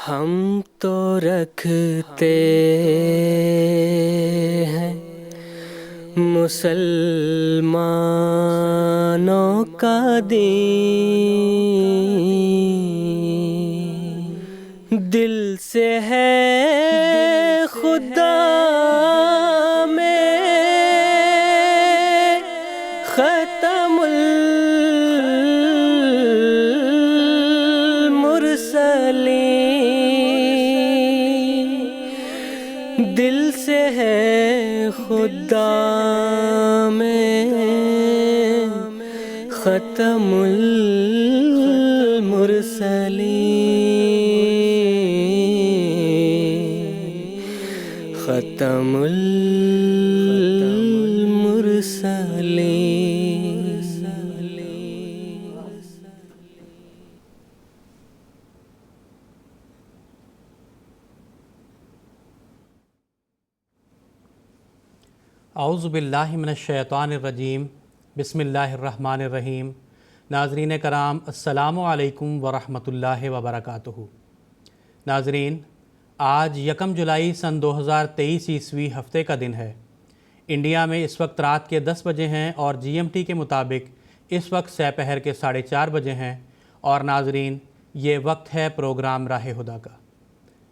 ہم تو رکھتے ہیں مسلمانوں کا دین، دل سے ہے خدا میں ختم المرسلین، دل سے ہے خدا میں ختم المرسلین، ختم المرسلین۔ اعوذ باللہ من الشیطان الرجیم، بسم اللہ الرحمن الرحیم۔ ناظرین کرام، السلام علیکم ورحمۃ اللہ وبرکاتہ۔ ناظرین، آج 1 جولائی سن 2023 عیسوی ہفتے کا دن ہے۔ انڈیا میں اس وقت رات کے 10 بجے ہیں اور جی ایم ٹی کے مطابق اس وقت سہ پہر کے 4:30 بجے ہیں، اور ناظرین یہ وقت ہے پروگرام راہ ہدیٰ کا۔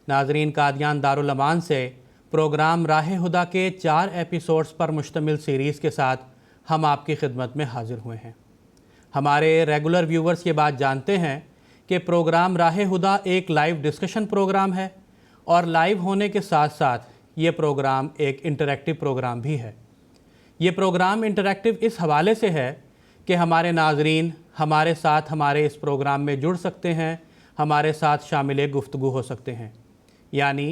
ناظرین، قادیان دارالامان سے پروگرام راہ ہدیٰ کے 4 ایپیسوڈز پر مشتمل سیریز کے ساتھ ہم آپ کی خدمت میں حاضر ہوئے ہیں۔ ہمارے ریگولر ویورز یہ بات جانتے ہیں کہ پروگرام راہ ہدیٰ ایک لائیو ڈسکشن پروگرام ہے، اور لائیو ہونے کے ساتھ ساتھ یہ پروگرام ایک انٹریکٹیو پروگرام بھی ہے۔ یہ پروگرام انٹریکٹیو اس حوالے سے ہے کہ ہمارے ناظرین ہمارے ساتھ ہمارے اس پروگرام میں جڑ سکتے ہیں، ہمارے ساتھ شامل گفتگو ہو سکتے ہیں۔ یعنی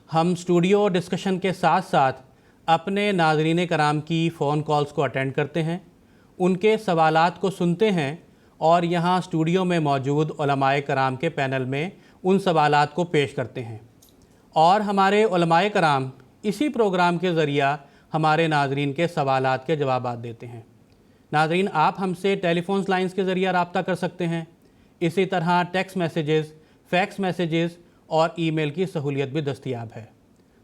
ہم اسٹوڈیو ڈسکشن کے ساتھ ساتھ اپنے ناظرین کرام کی فون کالز کو اٹینڈ کرتے ہیں، ان کے سوالات کو سنتے ہیں، اور یہاں اسٹوڈیو میں موجود علماء کرام کے پینل میں ان سوالات کو پیش کرتے ہیں، اور ہمارے علماء کرام اسی پروگرام کے ذریعہ ہمارے ناظرین کے سوالات کے جوابات دیتے ہیں۔ ناظرین، آپ ہم سے ٹیلی فونز لائنز کے ذریعہ رابطہ کر سکتے ہیں، اسی طرح ٹیکسٹ میسیجز، فیکس میسیجز اور ای میل کی سہولیت بھی دستیاب ہے۔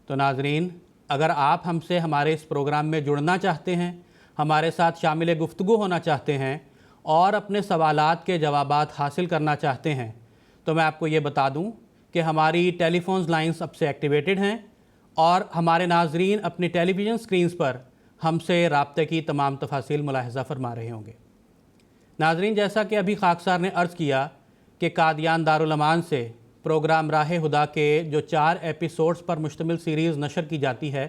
تو ناظرین، اگر آپ ہم سے ہمارے اس پروگرام میں جڑنا چاہتے ہیں، ہمارے ساتھ شامل گفتگو ہونا چاہتے ہیں، اور اپنے سوالات کے جوابات حاصل کرنا چاہتے ہیں، تو میں آپ کو یہ بتا دوں کہ ہماری ٹیلی فونز لائنز اب سے ایکٹیویٹڈ ہیں، اور ہمارے ناظرین اپنی ٹیلی ویژن سکرینز پر ہم سے رابطے کی تمام تفاصیل ملاحظہ فرما رہے ہوں گے۔ ناظرین، جیسا کہ ابھی خاکسار نے عرض کیا کہ قادیان دارالامان سے پروگرام راہ ہدیٰ کے جو 4 ایپیسوڈز پر مشتمل سیریز نشر کی جاتی ہے،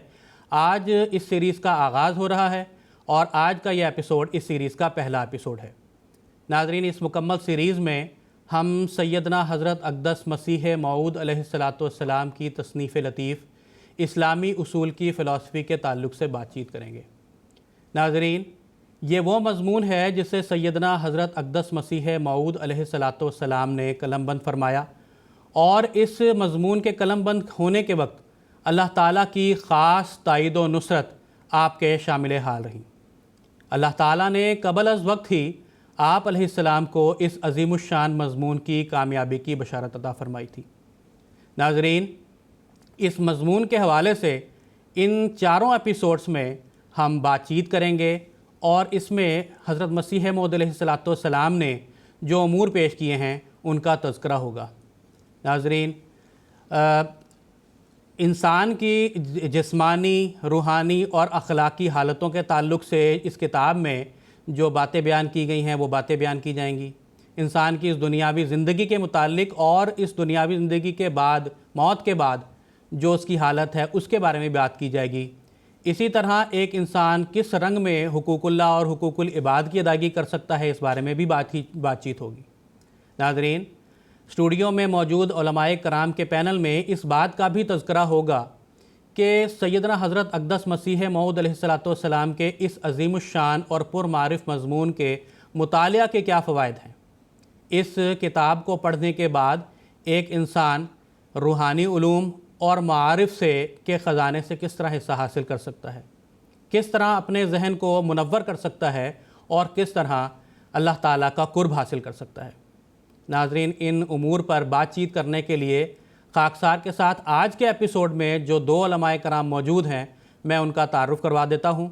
آج اس سیریز کا آغاز ہو رہا ہے، اور آج کا یہ ایپیسوڈ اس سیریز کا پہلا ایپیسوڈ ہے۔ ناظرین، اس مکمل سیریز میں ہم سیدنا حضرت اقدس مسیح موعود علیہ السلام کی تصنیف لطیف اسلامی اصول کی فلسفی کے تعلق سے بات چیت کریں گے۔ ناظرین، یہ وہ مضمون ہے جسے سیدنا حضرت اقدس مسیح موعود علیہ السلام نے قلم بند فرمایا، اور اس مضمون کے قلم بند ہونے کے وقت اللہ تعالیٰ کی خاص تائید و نصرت آپ کے شامل حال رہی۔ اللہ تعالیٰ نے قبل از وقت ہی آپ علیہ السلام کو اس عظیم الشان مضمون کی کامیابی کی بشارت عطا فرمائی تھی۔ ناظرین، اس مضمون کے حوالے سے ان 4 ایپیسوڈز میں ہم بات چیت کریں گے، اور اس میں حضرت مسیح موعود علیہ السلام نے جو امور پیش کیے ہیں ان کا تذکرہ ہوگا۔ ناظرین، انسان کی جسمانی، روحانی اور اخلاقی حالتوں کے تعلق سے اس کتاب میں جو باتیں بیان کی گئی ہیں وہ باتیں بیان کی جائیں گی۔ انسان کی اس دنیاوی زندگی کے متعلق اور اس دنیاوی زندگی کے بعد، موت کے بعد جو اس کی حالت ہے، اس کے بارے میں بات کی جائے گی۔ اسی طرح ایک انسان کس رنگ میں حقوق اللہ اور حقوق العباد کی ادائیگی کر سکتا ہے، اس بارے میں بھی بات چیت ہوگی۔ ناظرین، اسٹوڈیو میں موجود علماء کرام کے پینل میں اس بات کا بھی تذکرہ ہوگا کہ سیدنا حضرت اقدس مسیح موعود علیہ السلام کے اس عظیم الشان اور پرمعرف مضمون کے مطالعہ کے کیا فوائد ہیں۔ اس کتاب کو پڑھنے کے بعد ایک انسان روحانی علوم اور معارف کے خزانے سے کس طرح حصہ حاصل کر سکتا ہے، کس طرح اپنے ذہن کو منور کر سکتا ہے، اور کس طرح اللہ تعالیٰ کا قرب حاصل کر سکتا ہے۔ ناظرین، ان امور پر بات چیت کرنے کے لیے خاکسار کے ساتھ آج کے ایپیسوڈ میں جو 2 علماء کرام موجود ہیں میں ان کا تعارف کروا دیتا ہوں۔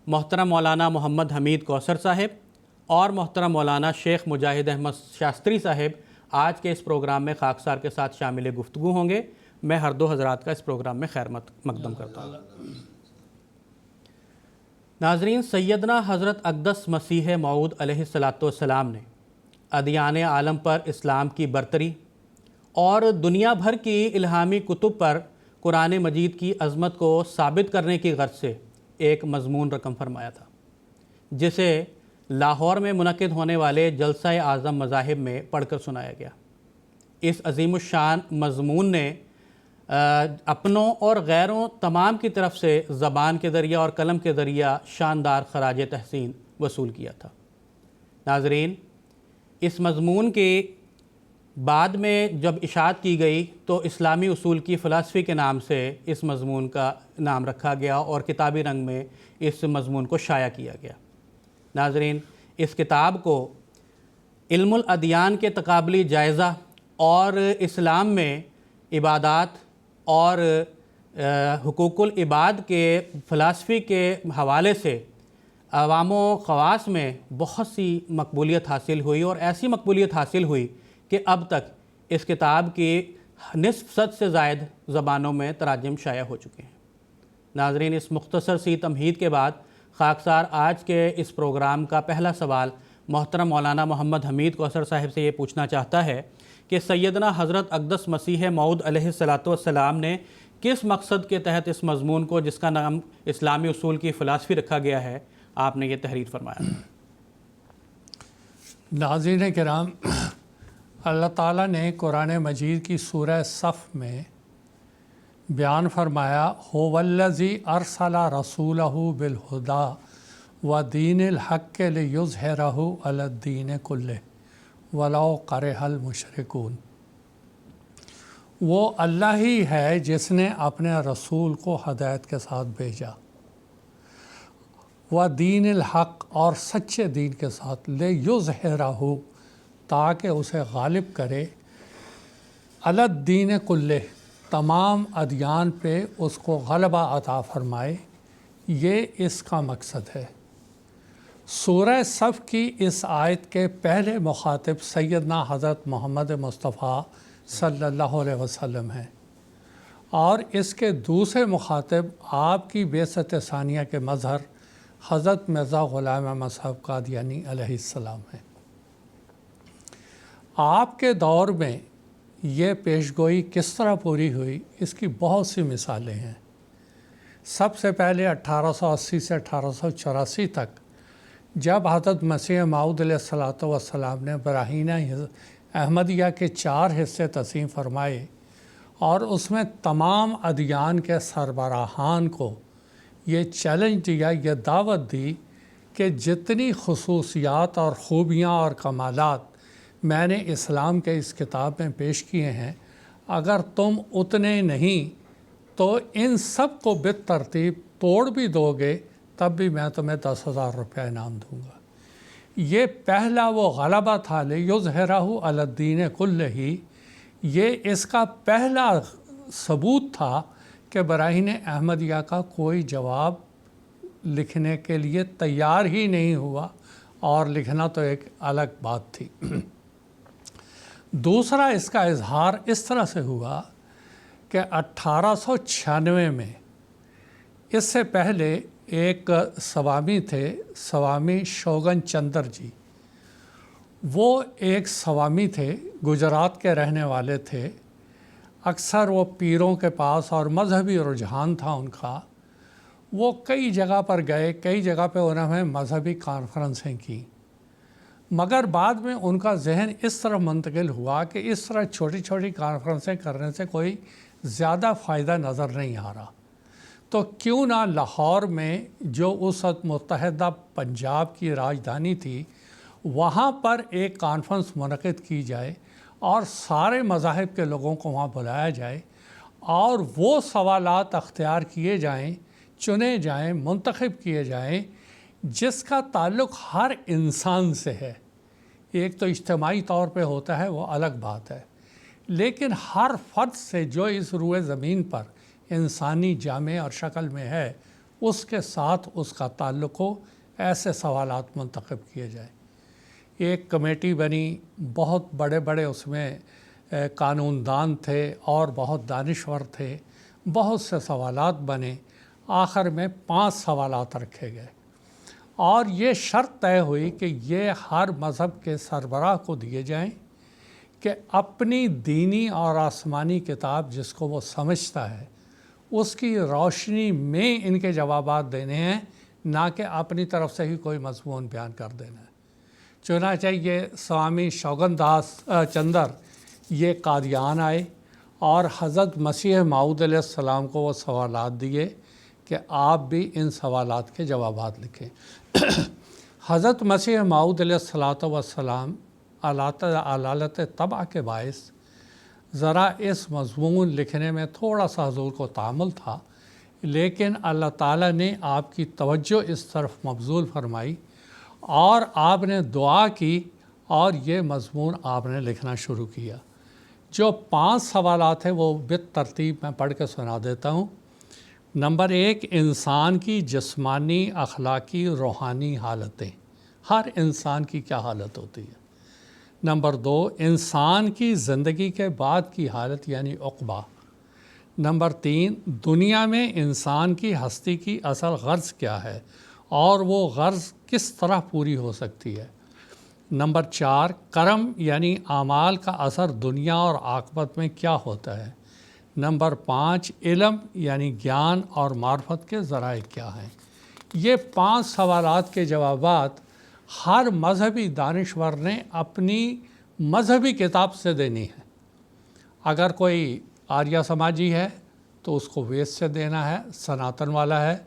محترم مولانا محمد حمید کوثر صاحب اور محترم مولانا شیخ مجاہد احمد شاستری صاحب آج کے اس پروگرام میں خاکسار کے ساتھ شامل گفتگو ہوں گے۔ میں ہر 2 حضرات کا اس پروگرام میں خیر مقدم کرتا ہوں۔ ناظرین، سیدنا حضرت اقدس مسیح موعود علیہ السلام نے ادیان عالم پر اسلام کی برتری اور دنیا بھر کی الہامی کتب پر قرآن مجید کی عظمت کو ثابت کرنے کی غرض سے ایک مضمون رقم فرمایا تھا، جسے لاہور میں منعقد ہونے والے جلسہ اعظم مذاہب میں پڑھ کر سنایا گیا۔ اس عظیم الشان مضمون نے اپنوں اور غیروں تمام کی طرف سے زبان کے ذریعہ اور قلم کے ذریعہ شاندار خراج تحسین وصول کیا تھا۔ ناظرین، اس مضمون کے بعد میں جب اشاعت کی گئی تو اسلامی اصول کی فلسفی کے نام سے اس مضمون کا نام رکھا گیا اور کتابی رنگ میں اس مضمون کو شائع کیا گیا۔ ناظرین، اس کتاب کو علم الادیان کے تقابلی جائزہ اور اسلام میں عبادات اور حقوق العباد کے فلسفی کے حوالے سے عوام و خواص میں بہت سی مقبولیت حاصل ہوئی، اور ایسی مقبولیت حاصل ہوئی کہ اب تک اس کتاب کی نصف صد سے زائد زبانوں میں تراجم شائع ہو چکے ہیں۔ ناظرین، اس مختصر سی تمہید کے بعد خاکسار آج کے اس پروگرام کا پہلا سوال محترم مولانا محمد حمید کوثر صاحب سے یہ پوچھنا چاہتا ہے کہ سیدنا حضرت اقدس مسیح موعود علیہ السلام نے کس مقصد کے تحت اس مضمون کو، جس کا نام اسلامی اصول کی فلسفی رکھا گیا ہے، آپ نے یہ تحریر فرمایا؟ ناظرین کرام، اللہ تعالیٰ نے قرآن مجید کی سورہ صف میں بیان فرمایا، هو الذی ارسل رسولہ بالہدی ودین الحق لیظہرہ علی الدین کلہ ولو کرہ المشرکون۔ وہ اللہ ہی ہے جس نے اپنے رسول کو ہدایت کے ساتھ بھیجا، ودین الحق اور سچے دین کے ساتھ، لیظہرہ تاکہ اسے غالب کرے، علی الدین کلہ تمام ادیان پہ اس کو غلبہ عطا فرمائے۔ یہ اس کا مقصد ہے۔ سورہ صف کی اس آیت کے پہلے مخاطب سیدنا حضرت محمد مصطفیٰ صلی اللہ علیہ وسلم ہیں، اور اس کے دوسرے مخاطب آپ کی بعثت ثانیہ کے مظہر حضرت مرزا غلام احمد صاحب قادیانی علیہ السلام ہیں۔ آپ کے دور میں یہ پیشگوئی کس طرح پوری ہوئی، اس کی بہت سی مثالیں ہیں۔ سب سے پہلے 1880 سے 1884 تک جب حضرت مسیح موعود علیہ السلام نے براہین احمدیہ کے 4 حصے تقسیم فرمائے اور اس میں تمام ادیان کے سربراہان کو یہ چیلنج دیا، یہ دعوت دی کہ جتنی خصوصیات اور خوبیاں اور کمالات میں نے اسلام کے اس کتاب میں پیش کیے ہیں، اگر تم اتنے نہیں تو ان سب کو بالترتیب توڑ بھی دو گے تب بھی میں تمہیں 10,000 روپیہ انعام دوں گا۔ یہ پہلا وہ غلبہ تھا، لیظہرہ علی الدین کلہ، یہ اس کا پہلا ثبوت تھا کہ براہین احمدیہ کا کوئی جواب لکھنے کے لیے تیار ہی نہیں ہوا، اور لکھنا تو ایک الگ بات تھی۔ دوسرا اس کا اظہار اس طرح سے ہوا کہ 1896 میں، اس سے پہلے ایک سوامی تھے، سوامی شوگن چندر جی۔ وہ ایک سوامی تھے، گجرات کے رہنے والے تھے۔ اکثر وہ پیروں کے پاس، اور مذہبی رجحان تھا ان کا، وہ کئی جگہ پر گئے، کئی جگہ پہ انہوں نے مذہبی کانفرنسیں کی، مگر بعد میں ان کا ذہن اس طرح منتقل ہوا کہ اس طرح چھوٹی چھوٹی کانفرنسیں کرنے سے کوئی زیادہ فائدہ نظر نہیں آ رہا، تو کیوں نہ لاہور میں جو اس وقت متحدہ پنجاب کی راجدھانی تھی، وہاں پر ایک کانفرنس منعقد کی جائے اور سارے مذاہب کے لوگوں کو وہاں بلایا جائے، اور وہ سوالات اختیار کیے جائیں، چنے جائیں، منتخب کیے جائیں جس کا تعلق ہر انسان سے ہے۔ ایک تو اجتماعی طور پہ ہوتا ہے، وہ الگ بات ہے، لیکن ہر فرد سے جو اس روئے زمین پر انسانی جامع اور شکل میں ہے اس کے ساتھ اس کا تعلق ہو، ایسے سوالات منتخب کیے جائیں۔ ایک کمیٹی بنی، بہت بڑے بڑے اس میں قانون دان تھے اور بہت دانشور تھے، بہت سے سوالات بنے، آخر میں 5 سوالات رکھے گئے اور یہ شرط طے ہوئی کہ یہ ہر مذہب کے سربراہ کو دیے جائیں کہ اپنی دینی اور آسمانی کتاب جس کو وہ سمجھتا ہے اس کی روشنی میں ان کے جوابات دینے ہیں، نہ کہ اپنی طرف سے ہی کوئی مضمون بیان کر دینا ہے۔ چنانچہ یہ سوامی شوگن داس چندر یہ قادیان آئے اور حضرت مسیح موعود علیہ السلام کو وہ سوالات دیے کہ آپ بھی ان سوالات کے جوابات لکھیں۔ حضرت مسیح موعود علیہ السلام علالت طبع کے باعث ذرا اس مضمون لکھنے میں تھوڑا سا حضور کو تعامل تھا، لیکن اللہ تعالیٰ نے آپ کی توجہ اس طرف مبذول فرمائی اور آپ نے دعا کی اور یہ مضمون آپ نے لکھنا شروع کیا۔ جو 5 سوالات ہیں وہ بالترتیب میں پڑھ کے سنا دیتا ہوں۔ نمبر 1، انسان کی جسمانی، اخلاقی، روحانی حالتیں، ہر انسان کی کیا حالت ہوتی ہے۔ نمبر 2، انسان کی زندگی کے بعد کی حالت یعنی عقبہ۔ نمبر 3، دنیا میں انسان کی ہستی کی اصل غرض کیا ہے اور وہ غرض کس طرح پوری ہو سکتی ہے۔ نمبر 4، کرم یعنی اعمال کا اثر دنیا اور عاقبت میں کیا ہوتا ہے۔ نمبر 5، علم یعنی گیان اور معرفت کے ذرائع کیا ہیں۔ یہ 5 سوالات کے جوابات ہر مذہبی دانشور نے اپنی مذہبی کتاب سے دینی ہے۔ اگر کوئی آریہ سماجی ہے تو اس کو وید سے دینا ہے، سناتن والا ہے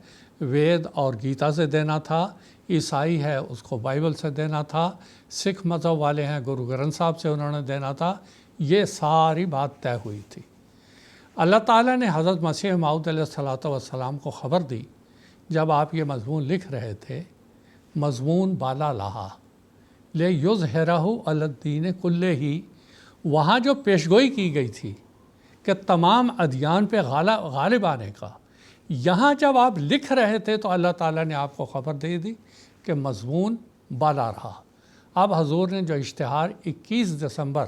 وید اور گیتا سے دینا تھا، عیسائی ہے اس کو بائبل سے دینا تھا، سکھ مذہب والے ہیں گرو گرنتھ صاحب سے انہوں نے دینا تھا۔ یہ ساری بات طے ہوئی تھی۔ اللہ تعالیٰ نے حضرت مسیح موعود علیہ السلام کو خبر دی جب آپ یہ مضمون لکھ رہے تھے، مضمون بالا لاہا لیظہرہ علی الدین کلہ، وہاں جو پیشگوئی کی گئی تھی کہ تمام ادیان پہ غالب آنے کا، یہاں جب آپ لکھ رہے تھے تو اللہ تعالیٰ نے آپ کو خبر دے دی کہ مضمون بالا رہا۔ اب حضور نے جو اشتہار 21 دسمبر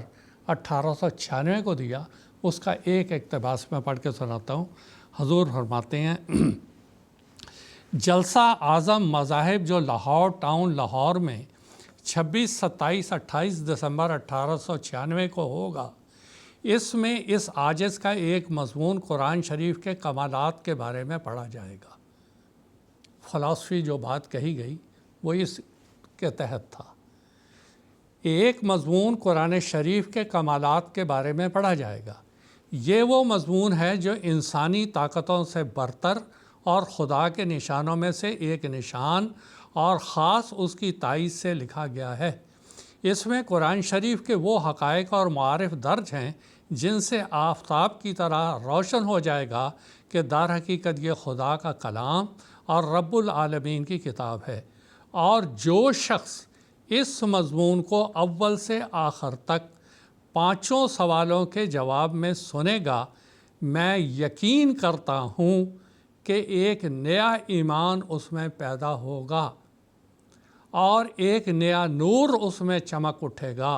1896 کو دیا اس کا ایک اقتباس میں پڑھ کے سناتا ہوں۔ حضور فرماتے ہیں، جلسہ اعظم مذاہب جو لاہور ٹاؤن لاہور میں 26، 27، 28 دسمبر 1896 کو ہوگا، اس میں اس عاجز کا ایک مضمون قرآن شریف کے کمالات کے بارے میں پڑھا جائے گا۔ فلسفی جو بات کہی گئی وہ اس کے تحت تھا، ایک مضمون قرآن شریف کے کمالات کے بارے میں پڑھا جائے گا۔ یہ وہ مضمون ہے جو انسانی طاقتوں سے برتر اور خدا کے نشانوں میں سے ایک نشان اور خاص اس کی تائید سے لکھا گیا ہے۔ اس میں قرآن شریف کے وہ حقائق اور معارف درج ہیں جن سے آفتاب کی طرح روشن ہو جائے گا کہ در حقیقت یہ خدا کا کلام اور رب العالمین کی کتاب ہے۔ اور جو شخص اس مضمون کو اول سے آخر تک 5 سوالوں کے جواب میں سنے گا، میں یقین کرتا ہوں کہ ایک نیا ایمان اس میں پیدا ہوگا اور ایک نیا نور اس میں چمک اٹھے گا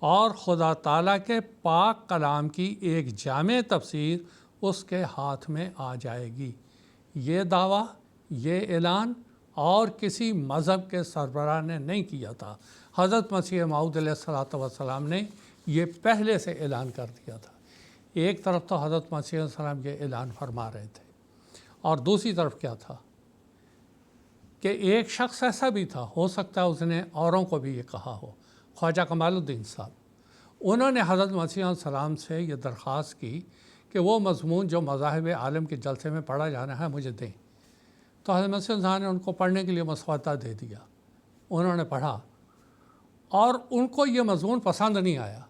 اور خدا تعالیٰ کے پاک کلام کی ایک جامع تفسیر اس کے ہاتھ میں آ جائے گی۔ یہ دعویٰ، یہ اعلان اور کسی مذہب کے سربراہ نے نہیں کیا تھا، حضرت مسیح موعود علیہ السلام نے یہ پہلے سے اعلان کر دیا تھا۔ ایک طرف تو حضرت مسیح علیہ السلام یہ اعلان فرما رہے تھے اور دوسری طرف کیا تھا کہ ایک شخص ایسا بھی تھا، ہو سکتا ہے اس نے اوروں کو بھی یہ کہا ہو، خواجہ کمال الدین صاحب، انہوں نے حضرت مسیح علیہ السلام سے یہ درخواست کی کہ وہ مضمون جو مذاہب عالم کے جلسے میں پڑھا جانا ہے مجھے دیں۔ تو حضرت مسیح علیہ السلام نے ان کو پڑھنے کے لیے مسودہ دے دیا، انہوں نے پڑھا اور ان کو یہ مضمون پسند نہیں آیا۔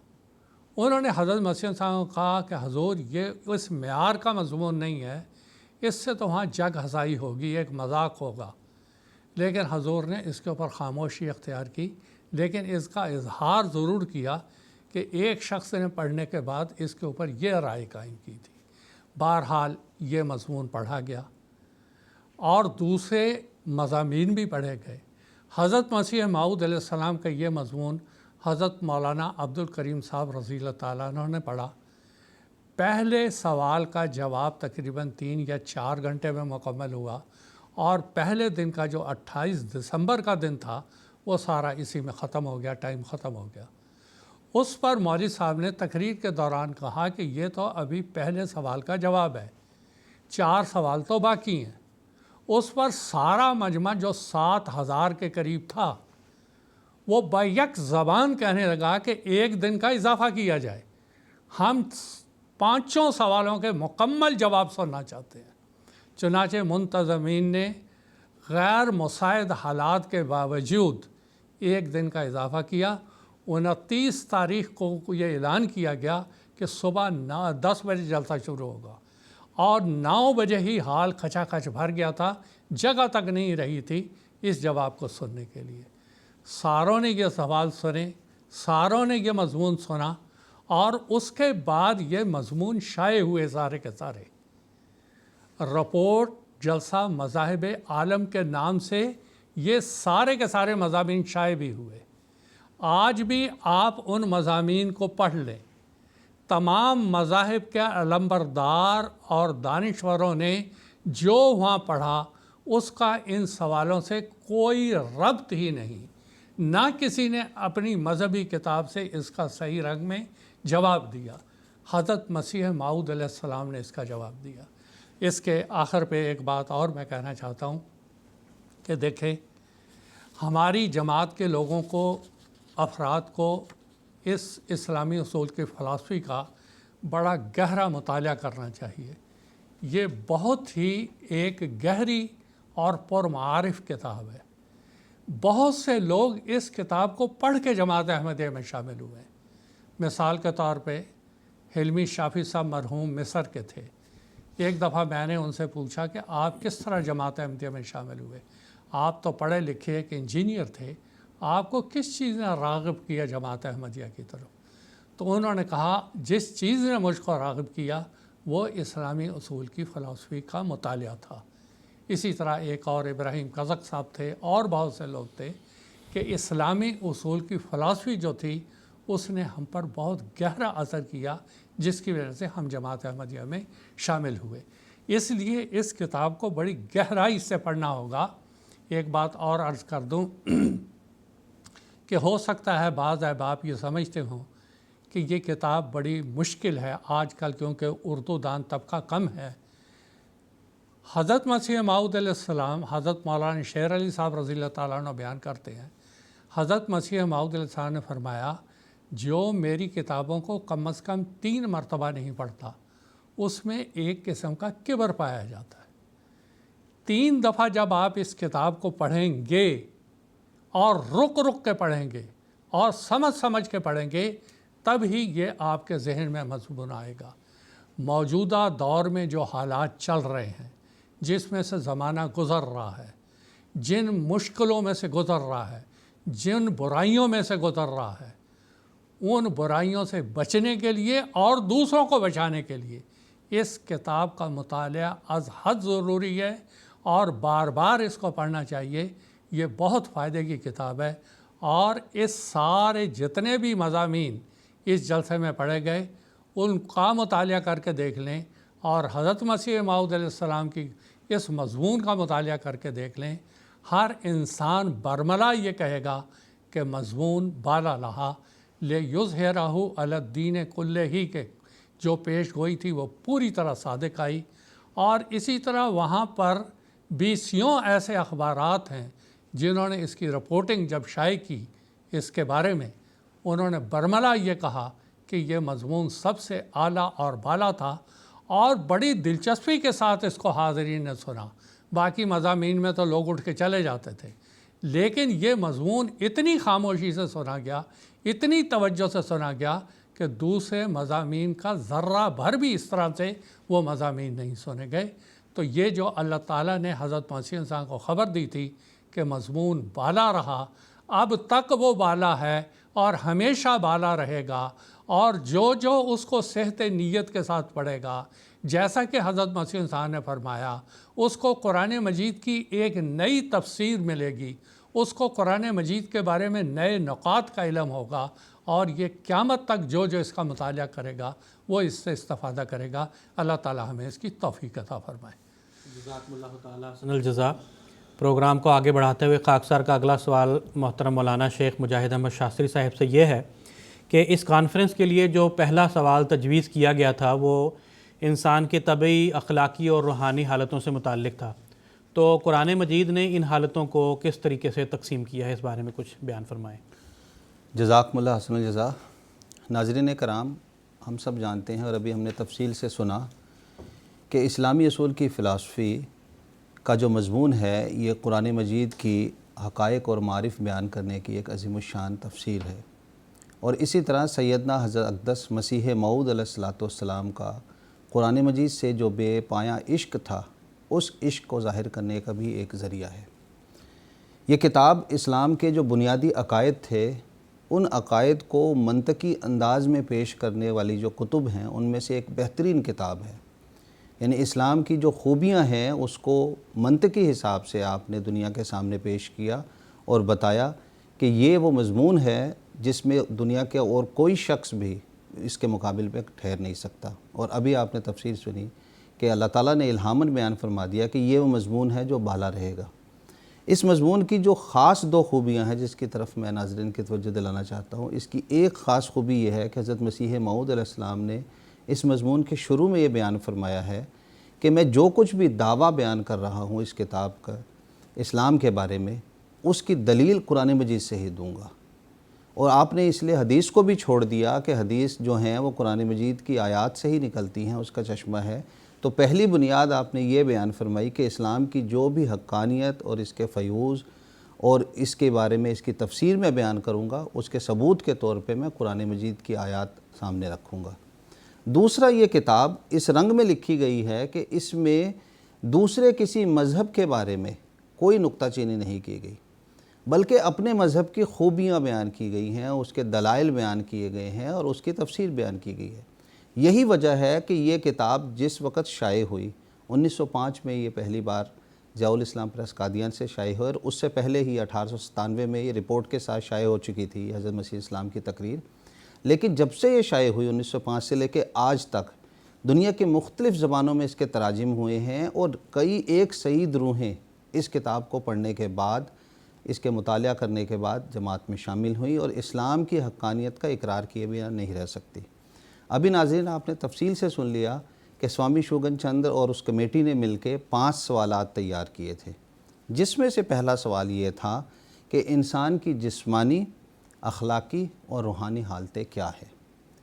انہوں نے حضرت مسیح علیہ السلام کو کہا کہ حضور یہ اس معیار کا مضمون نہیں ہے، اس سے تو وہاں جگ ہزائی ہوگی، ایک مذاق ہوگا۔ لیکن حضور نے اس کے اوپر خاموشی اختیار کی، لیکن اس کا اظہار ضرور کیا کہ ایک شخص نے پڑھنے کے بعد اس کے اوپر یہ رائے قائم کی تھی۔ بہرحال یہ مضمون پڑھا گیا اور دوسرے مضامین بھی پڑھے گئے۔ حضرت مسیح موعود علیہ السلام کا یہ مضمون حضرت مولانا عبد الکریم صاحب رضی اللہ تعالیٰ عنہ نے پڑھا۔ پہلے سوال کا جواب تقریباً 3 یا 4 گھنٹے میں مکمل ہوا، اور پہلے دن کا جو 28 دسمبر کا دن تھا وہ سارا اسی میں ختم ہو گیا، ٹائم ختم ہو گیا۔ اس پر مولوی صاحب نے تقریر کے دوران کہا کہ یہ تو ابھی پہلے سوال کا جواب ہے، 4 سوال تو باقی ہیں۔ اس پر سارا مجمع جو 7000 کے قریب تھا وہ بیک زبان کہنے لگا کہ 1 دن کا اضافہ کیا جائے، ہم 5 سوالوں کے مکمل جواب سننا چاہتے ہیں۔ چنانچہ منتظمین نے غیر مساعد حالات کے باوجود 1 دن کا اضافہ کیا۔ 29 تاریخ کو یہ اعلان کیا گیا کہ صبح 10 بجے جلسہ شروع ہوگا، اور 9 بجے ہی ہال کھچا کھچ بھر گیا تھا، جگہ تک نہیں رہی تھی اس جواب کو سننے کے لیے۔ ساروں نے یہ سوال سنے، ساروں نے یہ مضمون سنا، اور اس کے بعد یہ مضمون شائع ہوئے سارے کے سارے۔ رپورٹ جلسہ مذاہب عالم کے نام سے یہ سارے کے سارے مضامین شائع بھی ہوئے۔ آج بھی آپ ان مضامین کو پڑھ لیں، تمام مذاہب کے علمبردار اور دانشوروں نے جو وہاں پڑھا اس کا ان سوالوں سے کوئی ربط ہی نہیں، نہ کسی نے اپنی مذہبی کتاب سے اس کا صحیح رنگ میں جواب دیا۔ حضرت مسیح موعود علیہ السلام نے اس کا جواب دیا۔ اس کے آخر پہ ایک بات اور میں کہنا چاہتا ہوں کہ دیکھیں، ہماری جماعت کے لوگوں کو، افراد کو اس اسلامی اصول کی فلسفی کا بڑا گہرا مطالعہ کرنا چاہیے۔ یہ بہت ہی ایک گہری اور پرمعارف کتاب ہے۔ بہت سے لوگ اس کتاب کو پڑھ کے جماعت احمدیہ میں شامل ہوئے ہیں۔ مثال کے طور پہ حلمی شافی صاحب مرحوم مصر کے تھے۔ ایک دفعہ میں نے ان سے پوچھا کہ آپ کس طرح جماعت احمدیہ میں شامل ہوئے؟ آپ تو پڑھے لکھے ایک انجینئر تھے، آپ کو کس چیز نے راغب کیا جماعت احمدیہ کی طرف؟ تو انہوں نے کہا جس چیز نے مجھ کو راغب کیا وہ اسلامی اصول کی فلسفی کا مطالعہ تھا۔ اسی طرح ایک اور ابراہیم قزق صاحب تھے، اور بہت سے لوگ تھے کہ اسلامی اصول کی فلسفی جو تھی اس نے ہم پر بہت گہرا اثر کیا، جس کی وجہ سے ہم جماعت احمدیہ میں شامل ہوئے۔ اس لیے اس کتاب کو بڑی گہرائی سے پڑھنا ہوگا۔ ایک بات اور عرض کر دوں کہ ہو سکتا ہے بعض احباب یہ سمجھتے ہوں کہ یہ کتاب بڑی مشکل ہے آج کل، کیونکہ اردو دان طبقہ کم ہے۔ حضرت مسیح موعود علیہ السلام، حضرت مولانا شیر علی صاحب رضی اللہ تعالیٰ عنہ بیان کرتے ہیں، حضرت مسیح موعود علیہ السلام نے فرمایا جو میری کتابوں کو کم از کم 3 مرتبہ نہیں پڑھتا اس میں ایک قسم کا کبر پایا جاتا ہے۔ 3 دفعہ جب آپ اس کتاب کو پڑھیں گے اور رک رک کے پڑھیں گے اور سمجھ سمجھ کے پڑھیں گے، تب ہی یہ آپ کے ذہن میں مضمون آئے گا۔ موجودہ دور میں جو حالات چل رہے ہیں، جس میں سے زمانہ گزر رہا ہے، جن مشکلوں میں سے گزر رہا ہے، جن برائیوں میں سے گزر رہا ہے، ان برائیوں سے بچنے کے لیے اور دوسروں کو بچانے کے لیے اس کتاب کا مطالعہ از حد ضروری ہے، اور بار بار اس کو پڑھنا چاہیے۔ یہ بہت فائدے کی کتاب ہے، اور اس سارے جتنے بھی مضامین اس جلسے میں پڑھے گئے ان کا مطالعہ کر کے دیکھ لیں، اور حضرت مسیح موعود علیہ السلام کی اس مضمون کا مطالعہ کر کے دیکھ لیں۔ ہر انسان برملا یہ کہے گا کہ مضمون بالا لہا لیظہرہ علی الدین کلہ ہی کے جو پیش گوئی تھی وہ پوری طرح صادق آئی۔ اور اسی طرح وہاں پر 20 ایسے اخبارات ہیں جنہوں نے اس کی رپورٹنگ جب شائع کی اس کے بارے میں، انہوں نے برملا یہ کہا کہ یہ مضمون سب سے اعلیٰ اور بالا تھا، اور بڑی دلچسپی کے ساتھ اس کو حاضرین نے سنا۔ باقی مضامین میں تو لوگ اٹھ کے چلے جاتے تھے، لیکن یہ مضمون اتنی خاموشی سے سنا گیا، اتنی توجہ سے سنا گیا کہ دوسرے مضامین کا ذرہ بھر بھی اس طرح سے وہ مضامین نہیں سنے گئے۔ تو یہ جو اللہ تعالیٰ نے حضرت مسیح انسان کو خبر دی تھی کہ مضمون بالا رہا، اب تک وہ بالا ہے، اور ہمیشہ بالا رہے گا، اور جو اس کو صحت نیت کے ساتھ پڑھے گا، جیسا کہ حضرت مسیح انسان نے فرمایا، اس کو قرآن مجید کی ایک نئی تفسیر ملے گی، اس کو قرآن مجید کے بارے میں نئے نکات کا علم ہوگا، اور یہ قیامت تک جو اس کا مطالعہ کرے گا وہ اس سے استفادہ کرے گا۔ اللہ تعالی ہمیں اس کی توفیق عطا فرمائے۔ جزاکم اللہ تعالیٰ حسن الجزا۔ پروگرام کو آگے بڑھاتے ہوئے خاکسار کا اگلا سوال محترم مولانا شیخ مجاہد احمد شاستری صاحب سے یہ ہے کہ اس کانفرنس کے لیے جو پہلا سوال تجویز کیا گیا تھا وہ انسان کے طبعی، اخلاقی اور روحانی حالتوں سے متعلق تھا، تو قرآن مجید نے ان حالتوں کو کس طریقے سے تقسیم کیا ہے، اس بارے میں کچھ بیان فرمائیں۔ جزاکم اللہ حسن الجزا۔ ناظرین کرام، ہم سب جانتے ہیں اور ابھی ہم نے تفصیل سے سنا کہ اسلامی اصول کی فلسفی کا جو مضمون ہے یہ قرآن مجید کی حقائق اور معارف بیان کرنے کی ایک عظیم الشان تفسیر ہے، اور اسی طرح سیدنا حضرت اقدس مسیح موعود علیہ السلام کا قرآن مجید سے جو بے پایاں عشق تھا، اس عشق کو ظاہر کرنے کا بھی ایک ذریعہ ہے۔ یہ کتاب اسلام کے جو بنیادی عقائد تھے، ان عقائد کو منطقی انداز میں پیش کرنے والی جو کتب ہیں ان میں سے ایک بہترین کتاب ہے۔ یعنی اسلام کی جو خوبیاں ہیں اس کو منطقی حساب سے آپ نے دنیا کے سامنے پیش کیا اور بتایا کہ یہ وہ مضمون ہے جس میں دنیا کے اور کوئی شخص بھی اس کے مقابل پہ ٹھہر نہیں سکتا۔ اور ابھی آپ نے تفسیر سنی کہ اللہ تعالیٰ نے الہاماً بیان فرما دیا کہ یہ وہ مضمون ہے جو بالا رہے گا۔ اس مضمون کی جو خاص دو خوبیاں ہیں جس کی طرف میں ناظرین کی توجہ دلانا چاہتا ہوں، اس کی ایک خاص خوبی یہ ہے کہ حضرت مسیح موعود علیہ السلام نے اس مضمون کے شروع میں یہ بیان فرمایا ہے کہ میں جو کچھ بھی دعویٰ بیان کر رہا ہوں اس کتاب کا اسلام کے بارے میں، اس کی دلیل قرآن مجید سے ہی دوں گا۔ اور آپ نے اس لیے حدیث کو بھی چھوڑ دیا کہ حدیث جو ہیں وہ قرآن مجید کی آیات سے ہی نکلتی ہیں، اس کا چشمہ ہے۔ تو پہلی بنیاد آپ نے یہ بیان فرمائی کہ اسلام کی جو بھی حقانیت اور اس کے فیوز اور اس کے بارے میں اس کی تفسیر میں بیان کروں گا، اس کے ثبوت کے طور پہ میں قرآن مجید کی آیات سامنے رکھوں گا۔ دوسرا، یہ کتاب اس رنگ میں لکھی گئی ہے کہ اس میں دوسرے کسی مذہب کے بارے میں کوئی نکتہ چینی نہیں کی گئی، بلکہ اپنے مذہب کی خوبیاں بیان کی گئی ہیں، اس کے دلائل بیان کیے گئے ہیں اور اس کی تفسیر بیان کی گئی ہے۔ یہی وجہ ہے کہ یہ کتاب جس وقت شائع ہوئی، 1905 میں یہ پہلی بار ضیاء الاسلام پریس قادیان سے شائع ہوئی، اور اس سے پہلے ہی 1897 میں یہ رپورٹ کے ساتھ شائع ہو چکی تھی حضرت مسیح اسلام کی تقریر۔ لیکن جب سے یہ شائع ہوئی 1905 سے لے کے آج تک دنیا کے مختلف زبانوں میں اس کے تراجم ہوئے ہیں، اور کئی ایک سعید روحیں اس کتاب کو پڑھنے کے بعد، اس کے مطالعہ کرنے کے بعد جماعت میں شامل ہوئی اور اسلام کی حقانیت کا اقرار کیے بنا نہیں رہ سکتی۔ ابھی ناظرین آپ نے تفصیل سے سن لیا کہ سوامی شوگن چندر اور اس کمیٹی نے مل کے 5 سوالات تیار کیے تھے، جس میں سے پہلا سوال یہ تھا کہ انسان کی جسمانی، اخلاقی اور روحانی حالتیں کیا ہے۔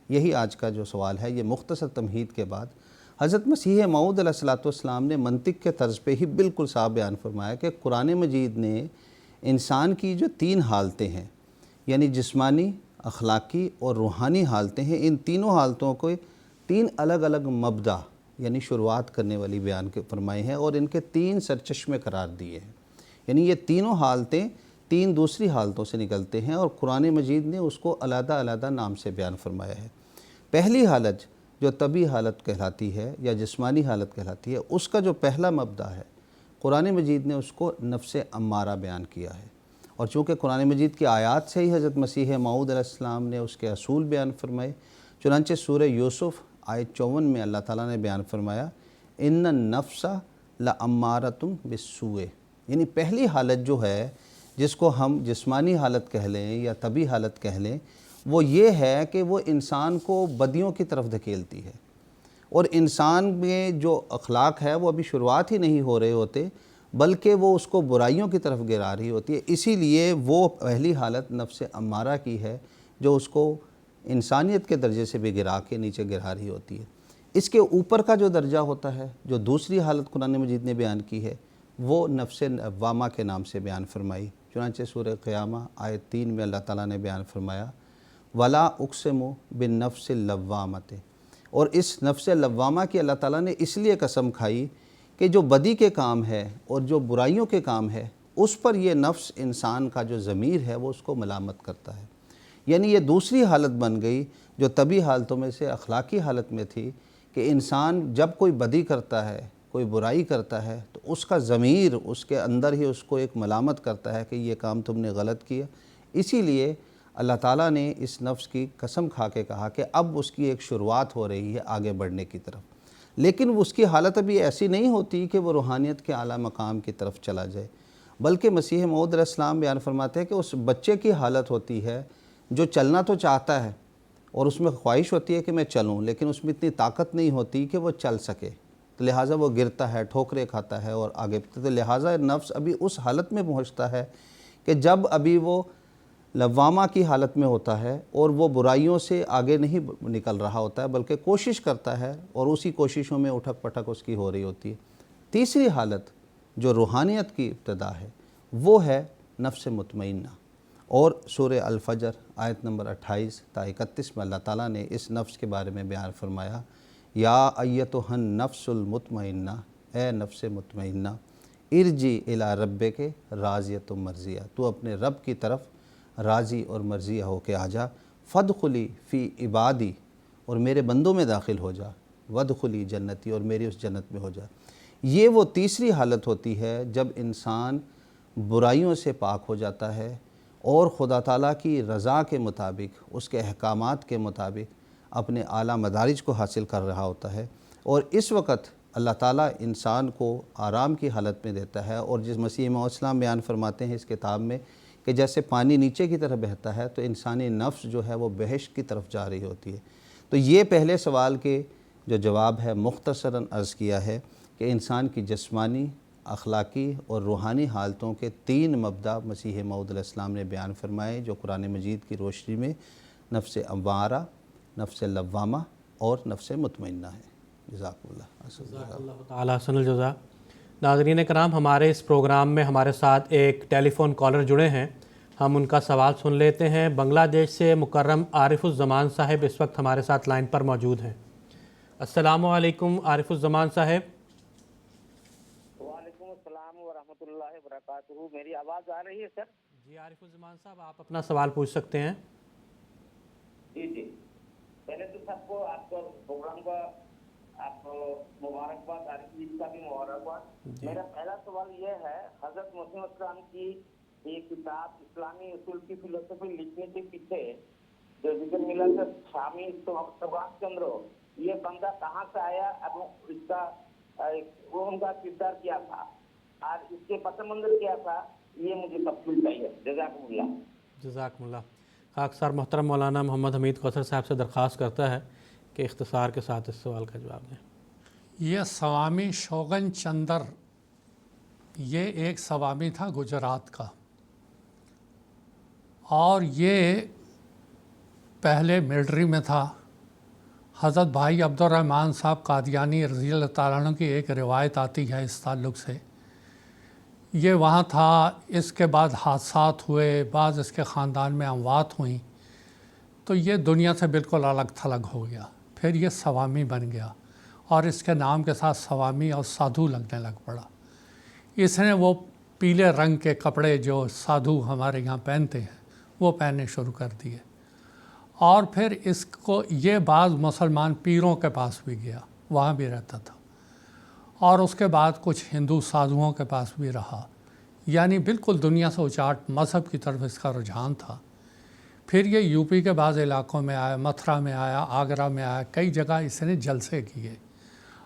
یہی آج کا جو سوال ہے۔ یہ مختصر تمہید کے بعد حضرت مسیح موعود علیہ السلام نے منطق کے طرز پہ ہی بالکل صاف بیان فرمایا کہ قرآن مجید نے انسان کی جو 3 حالتیں ہیں، یعنی جسمانی، اخلاقی اور روحانی حالتیں ہیں، ان تینوں حالتوں کو 3 الگ الگ مبدا یعنی شروعات کرنے والی بیان فرمائے ہیں، اور ان کے 3 سرچشمے قرار دیے ہیں۔ یعنی یہ تینوں حالتیں 3 دوسری حالتوں سے نکلتے ہیں، اور قرآن مجید نے اس کو علیحدہ علیحدہ نام سے بیان فرمایا ہے۔ پہلی حالت جو طبعی حالت کہلاتی ہے یا جسمانی حالت کہلاتی ہے، اس کا جو پہلا مبدا ہے قرآن مجید نے اس کو نفس امارہ بیان کیا ہے، اور چونکہ قرآن مجید کی آیات سے ہی حضرت مسیح موعود علیہ السلام نے اس کے اصول بیان فرمائے۔ چنانچہ سورہ یوسف آیت 54 میں اللہ تعالیٰ نے بیان فرمایا ان النفس لامارۃ بالسوء، یعنی پہلی حالت جو ہے جس کو ہم جسمانی حالت کہہ لیں یا طبعی حالت کہہ لیں، وہ یہ ہے کہ وہ انسان کو بدیوں کی طرف دھکیلتی ہے، اور انسان میں جو اخلاق ہے وہ ابھی شروعات ہی نہیں ہو رہے ہوتے، بلکہ وہ اس کو برائیوں کی طرف گرا رہی ہوتی ہے۔ اسی لیے وہ پہلی حالت نفس امارہ کی ہے جو اس کو انسانیت کے درجے سے بھی گرا کے نیچے گرا رہی ہوتی ہے۔ اس کے اوپر کا جو درجہ ہوتا ہے، جو دوسری حالت قرآن مجید نے بیان کی ہے، وہ نفس لوامہ کے نام سے بیان فرمائی۔ چنانچہ سورہ قیامہ آیت 3 میں اللہ تعالیٰ نے بیان فرمایا وَلَا أُقْسِمُ بِالنَّفْسِ اللَّوَّامَةِ، اور اس نفس لوامہ کی اللہ تعالیٰ نے اس لیے قسم کھائی کہ جو بدی کے کام ہے اور جو برائیوں کے کام ہے، اس پر یہ نفس انسان کا جو ضمیر ہے وہ اس کو ملامت کرتا ہے۔ یعنی یہ دوسری حالت بن گئی جو طبی حالتوں میں سے اخلاقی حالت میں تھی کہ انسان جب کوئی بدی کرتا ہے، کوئی برائی کرتا ہے تو اس کا ضمیر اس کے اندر ہی اس کو ایک ملامت کرتا ہے کہ یہ کام تم نے غلط کیا۔ اسی لیے اللہ تعالیٰ نے اس نفس کی قسم کھا کے کہا کہ اب اس کی ایک شروعات ہو رہی ہے آگے بڑھنے کی طرف، لیکن اس کی حالت ابھی ایسی نہیں ہوتی کہ وہ روحانیت کے اعلیٰ مقام کی طرف چلا جائے، بلکہ مسیح موعود علیہ السلام بیان فرماتے ہیں کہ اس بچے کی حالت ہوتی ہے جو چلنا تو چاہتا ہے اور اس میں خواہش ہوتی ہے کہ میں چلوں، لیکن اس میں اتنی طاقت نہیں ہوتی کہ وہ چل سکے، تو لہٰذا وہ گرتا ہے، ٹھوکریں کھاتا ہے اور آگے، تو لہٰذا نفس ابھی اس حالت میں پہنچتا ہے کہ جب ابھی وہ لوامہ کی حالت میں ہوتا ہے اور وہ برائیوں سے آگے نہیں نکل رہا ہوتا ہے بلکہ کوشش کرتا ہے اور اسی کوششوں میں اٹھک پٹک اس کی ہو رہی ہوتی ہے۔ تیسری حالت جو روحانیت کی ابتدا ہے وہ ہے نفس مطمئنہ، اور سورہ الفجر آیت نمبر 28 تا 31 میں اللہ تعالیٰ نے اس نفس کے بارے میں بیان فرمایا، یا ایتھا النفس المطمئنہ، اے نفس مطمئنہ، ارجی الی ربک راضیۃ مرضیہ، تو اپنے رب کی طرف راضی اور مرضیہ ہو کے آ جا، فادخلی فی عبادی، اور میرے بندوں میں داخل ہو جا، وادخلی جنتی، اور میری اس جنت میں ہو جا۔ یہ وہ تیسری حالت ہوتی ہے جب انسان برائیوں سے پاک ہو جاتا ہے اور خدا تعالیٰ کی رضا کے مطابق، اس کے احکامات کے مطابق اپنے اعلیٰ مدارج کو حاصل کر رہا ہوتا ہے، اور اس وقت اللہ تعالیٰ انسان کو آرام کی حالت میں دیتا ہے، اور جس مسیح موعود السلام بیان فرماتے ہیں اس کتاب میں کہ جیسے پانی نیچے کی طرف بہتا ہے تو انسانی نفس جو ہے وہ بہشت کی طرف جا رہی ہوتی ہے۔ تو یہ پہلے سوال کے جو جواب ہے مختصراً عرض کیا ہے کہ انسان کی جسمانی، اخلاقی اور روحانی حالتوں کے 3 مبدا مسیح موعود علیہ السلام نے بیان فرمائے جو قرآن مجید کی روشنی میں نفس امارہ، نفس لوامہ اور نفس مطمئنہ ہے۔ جزاک اللہ تعالیٰ حسن الجزا۔ ناظرین کرام، ہمارے اس پروگرام میں ہمارے ساتھ ایک ٹیلی فون کالر جڑے ہیں، ہم ان کا سوال سن لیتے ہیں۔ بنگلہ دیش سے مکرم عارف الزمان صاحب اس وقت ہمارے ساتھ لائن پر موجود ہیں۔ السلام علیکم عارف الزمان صاحب۔ وعلیکم السلام ورحمۃ اللہ وبرکاتہ۔ میری آواز آ رہی ہے سر؟ جی عارف الزمان صاحب، آپ اپنا سوال پوچھ سکتے ہیں۔ جی پہلے تو سب کو آپ کو پروگرام کا آپ کو مبارکباد، عید کا بھی مبارکباد۔ میرا پہلا سوال یہ ہے، حضرت مسیح السلام کی یہ کتاب اسلامی اصول کی فلسفی لکھنے کے پیچھے جو ذکر ملا کہ شامی سبحان چندر، یہ بندہ کہاں سے آیا، اب اس کا وہ ان کا کردار کیا تھا اور اس کے پس منظر کیا تھا، یہ مجھے تفصیل چاہیے۔ جزاکم اللہ۔ جزاکم اللہ۔ خاکسار محترم مولانا محمد حمید کوثر صاحب سے درخواست کرتا ہے کہ اختصار کے ساتھ اس سوال کا جواب دیں۔ یہ سوامی شوگن چندر، یہ ایک سوامی تھا گجرات کا، اور یہ پہلے ملٹری میں تھا۔ حضرت بھائی عبد الرحمن صاحب قادیانی رضی اللہ تعالیٰ عنہ کی ایک روایت آتی ہے اس تعلق سے، یہ وہاں تھا۔ اس کے بعد حادثات ہوئے، بعض اس کے خاندان میں اموات ہوئیں، تو یہ دنیا سے بالکل الگ تھلگ ہو گیا۔ پھر یہ سوامی بن گیا اور اس کے نام کے ساتھ سوامی اور سادھو لگنے لگ پڑا۔ اس نے وہ پیلے رنگ کے کپڑے جو سادھو ہمارے یہاں پہنتے ہیں وہ پہننے شروع کر دیے، اور پھر اس کو یہ بعض مسلمان پیروں کے پاس بھی گیا، وہاں بھی رہتا تھا، اور اس کے بعد کچھ ہندو سادھوؤں کے پاس بھی رہا، یعنی بالکل دنیا سے اچاٹ مذہب کی طرف اس کا رجحان تھا۔ پھر یہ یو پی کے بعض علاقوں میں آیا، متھرا میں آیا، آگرہ میں آیا، کئی جگہ اس نے جلسے کیے،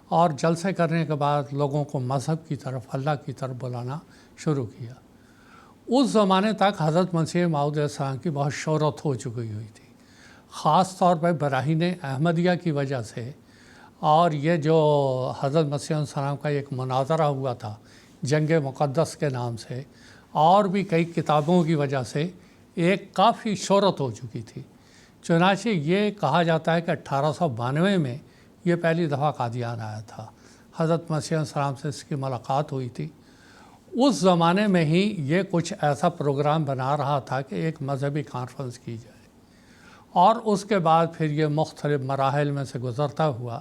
اور جلسے کرنے کے بعد لوگوں کو مذہب کی طرف، اللہ کی طرف بلانا شروع کیا۔ اس زمانے تک حضرت مسیح موعود علیہ السلام کی بہت شہرت ہو چکی ہوئی تھی، خاص طور پہ براہین احمدیہ کی وجہ سے، اور یہ جو حضرت مسیح علیہ السلام کا ایک مناظرہ ہوا تھا جنگ مقدس کے نام سے، اور بھی کئی کتابوں کی وجہ سے ایک کافی شہرت ہو چکی تھی۔ چنانچہ یہ کہا جاتا ہے کہ 1892 میں یہ پہلی دفعہ قادیان آیا تھا، حضرت مسیح علیہ السلام سے اس کی ملاقات ہوئی تھی۔ اس زمانے میں ہی یہ کچھ ایسا پروگرام بنا رہا تھا کہ ایک مذہبی کانفرنس کی جائے، اور اس کے بعد پھر یہ مختلف مراحل میں سے گزرتا ہوا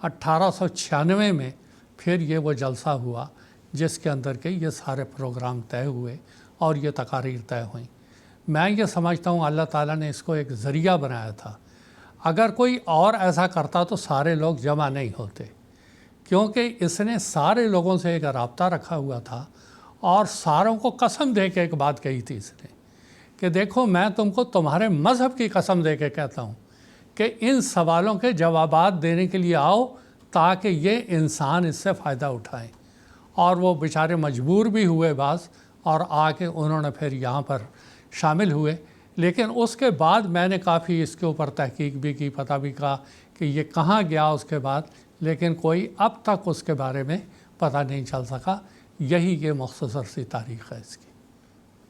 1896 میں پھر یہ وہ جلسہ ہوا جس کے اندر کے یہ سارے پروگرام طے ہوئے اور یہ تقاریر طے ہوئیں۔ میں یہ سمجھتا ہوں اللہ تعالیٰ نے اس کو ایک ذریعہ بنایا تھا. اگر کوئی اور ایسا کرتا تو سارے لوگ جمع نہیں ہوتے، کیونکہ اس نے سارے لوگوں سے ایک رابطہ رکھا ہوا تھا اور ساروں کو قسم دے کے ایک بات کہی تھی اس نے کہ دیکھو میں تم کو تمہارے مذہب کی قسم دے کے کہتا ہوں کہ ان سوالوں کے جوابات دینے کے لیے آؤ تاکہ یہ انسان اس سے فائدہ اٹھائیں. اور وہ بیچارے مجبور بھی ہوئے بعض اور آ کے انہوں نے پھر یہاں پر شامل ہوئے. لیکن اس کے بعد میں نے کافی اس کے اوپر تحقیق بھی کی، پتہ بھی کہا کہ یہ کہاں گیا اس کے بعد، لیکن کوئی اب تک اس کے بارے میں پتہ نہیں چل سکا. یہی یہ مختصر سی تاریخ ہے اس کی.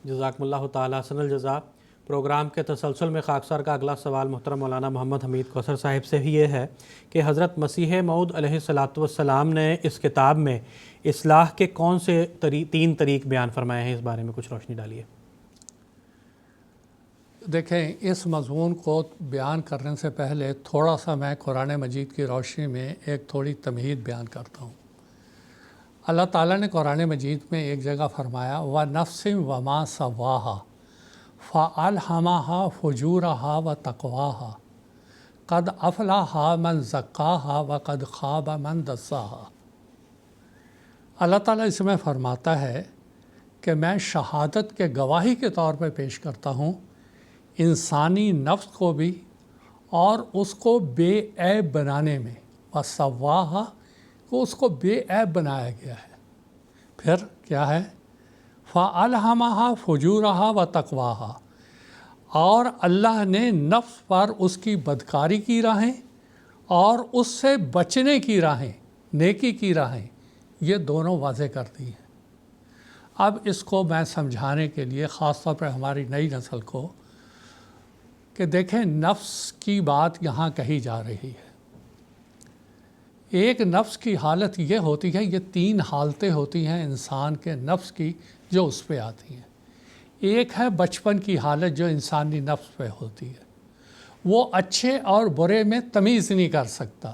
جزاکم اللہ تعالیٰ احسن الجزا. پروگرام کے تسلسل میں خاکسار کا اگلا سوال محترم مولانا محمد حمید کوثر صاحب سے ہی یہ ہے کہ حضرت مسیح موعود علیہ السلام نے اس کتاب میں اصلاح کے کون سے 3 طریق بیان فرمائے ہیں؟ اس بارے میں کچھ روشنی ڈالیے. دیکھیں، اس مضمون کو بیان کرنے سے پہلے تھوڑا سا میں قرآن مجید کی روشنی میں ایک تھوڑی تمہید بیان کرتا ہوں. اللہ تعالیٰ نے قرآن مجید میں ایک جگہ فرمایا وَنَفْسٍ وَمَا سَوَّاهَا فَأَلْهَمَهَا فُجُورَهَا وَتَقْوَاهَا قَدْ أَفْلَحَ مَنْ زَكَّاهَا وَقَدْ خَابَ مَنْ دَسَّاهَا. اللہ تعالیٰ اس میں فرماتا ہے کہ میں شہادت کے گواہی کے طور پہ پیش کرتا ہوں انسانی نفس کو بھی اور اس کو بے عیب بنانے میں. وَسَوَّاهَا کو اس کو بے عیب بنایا گیا ہے. پھر کیا ہے؟ فَأَلْهَمَهَا فُجُورَهَا وَتَقْوَاهَا، اور اللہ نے نفس پر اس کی بدکاری کی راہیں اور اس سے بچنے کی راہیں، نیکی کی راہیں، یہ دونوں واضح کر دی ہیں. اب اس کو میں سمجھانے کے لیے خاص طور پر ہماری نئی نسل کو کہ دیکھیں نفس کی بات یہاں کہی جا رہی ہے. ایک نفس کی حالت یہ ہوتی ہے، یہ 3 حالتیں ہوتی ہیں انسان کے نفس کی جو اس پہ آتی ہیں. ایک ہے بچپن کی حالت جو انسانی نفس پہ ہوتی ہے، وہ اچھے اور برے میں تمیز نہیں کر سکتا.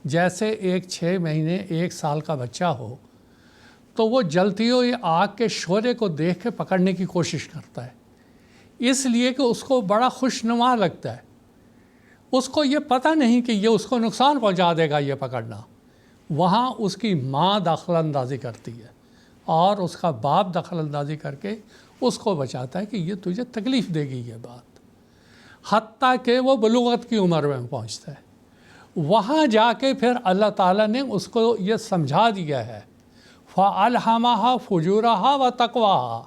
جیسے ایک 6 مہینے 1 سال کا بچہ ہو تو وہ جلتی ہوئی آگ کے شعلے کو دیکھ کے پکڑنے کی کوشش کرتا ہے، اس لیے کہ اس کو بڑا خوشنما لگتا ہے. اس کو یہ پتہ نہیں کہ یہ اس کو نقصان پہنچا دے گا یہ پکڑنا. وہاں اس کی ماں دخل اندازی کرتی ہے اور اس کا باپ دخل اندازی کر کے اس کو بچاتا ہے کہ یہ تجھے تکلیف دے گی یہ بات، حتیٰ کہ وہ بلوغت کی عمر میں پہنچتا ہے. وہاں جا کے پھر اللہ تعالیٰ نے اس کو یہ سمجھا دیا ہے فَأَلْهَمَهَا فُجُورَهَا وَتَقْوَاهَا.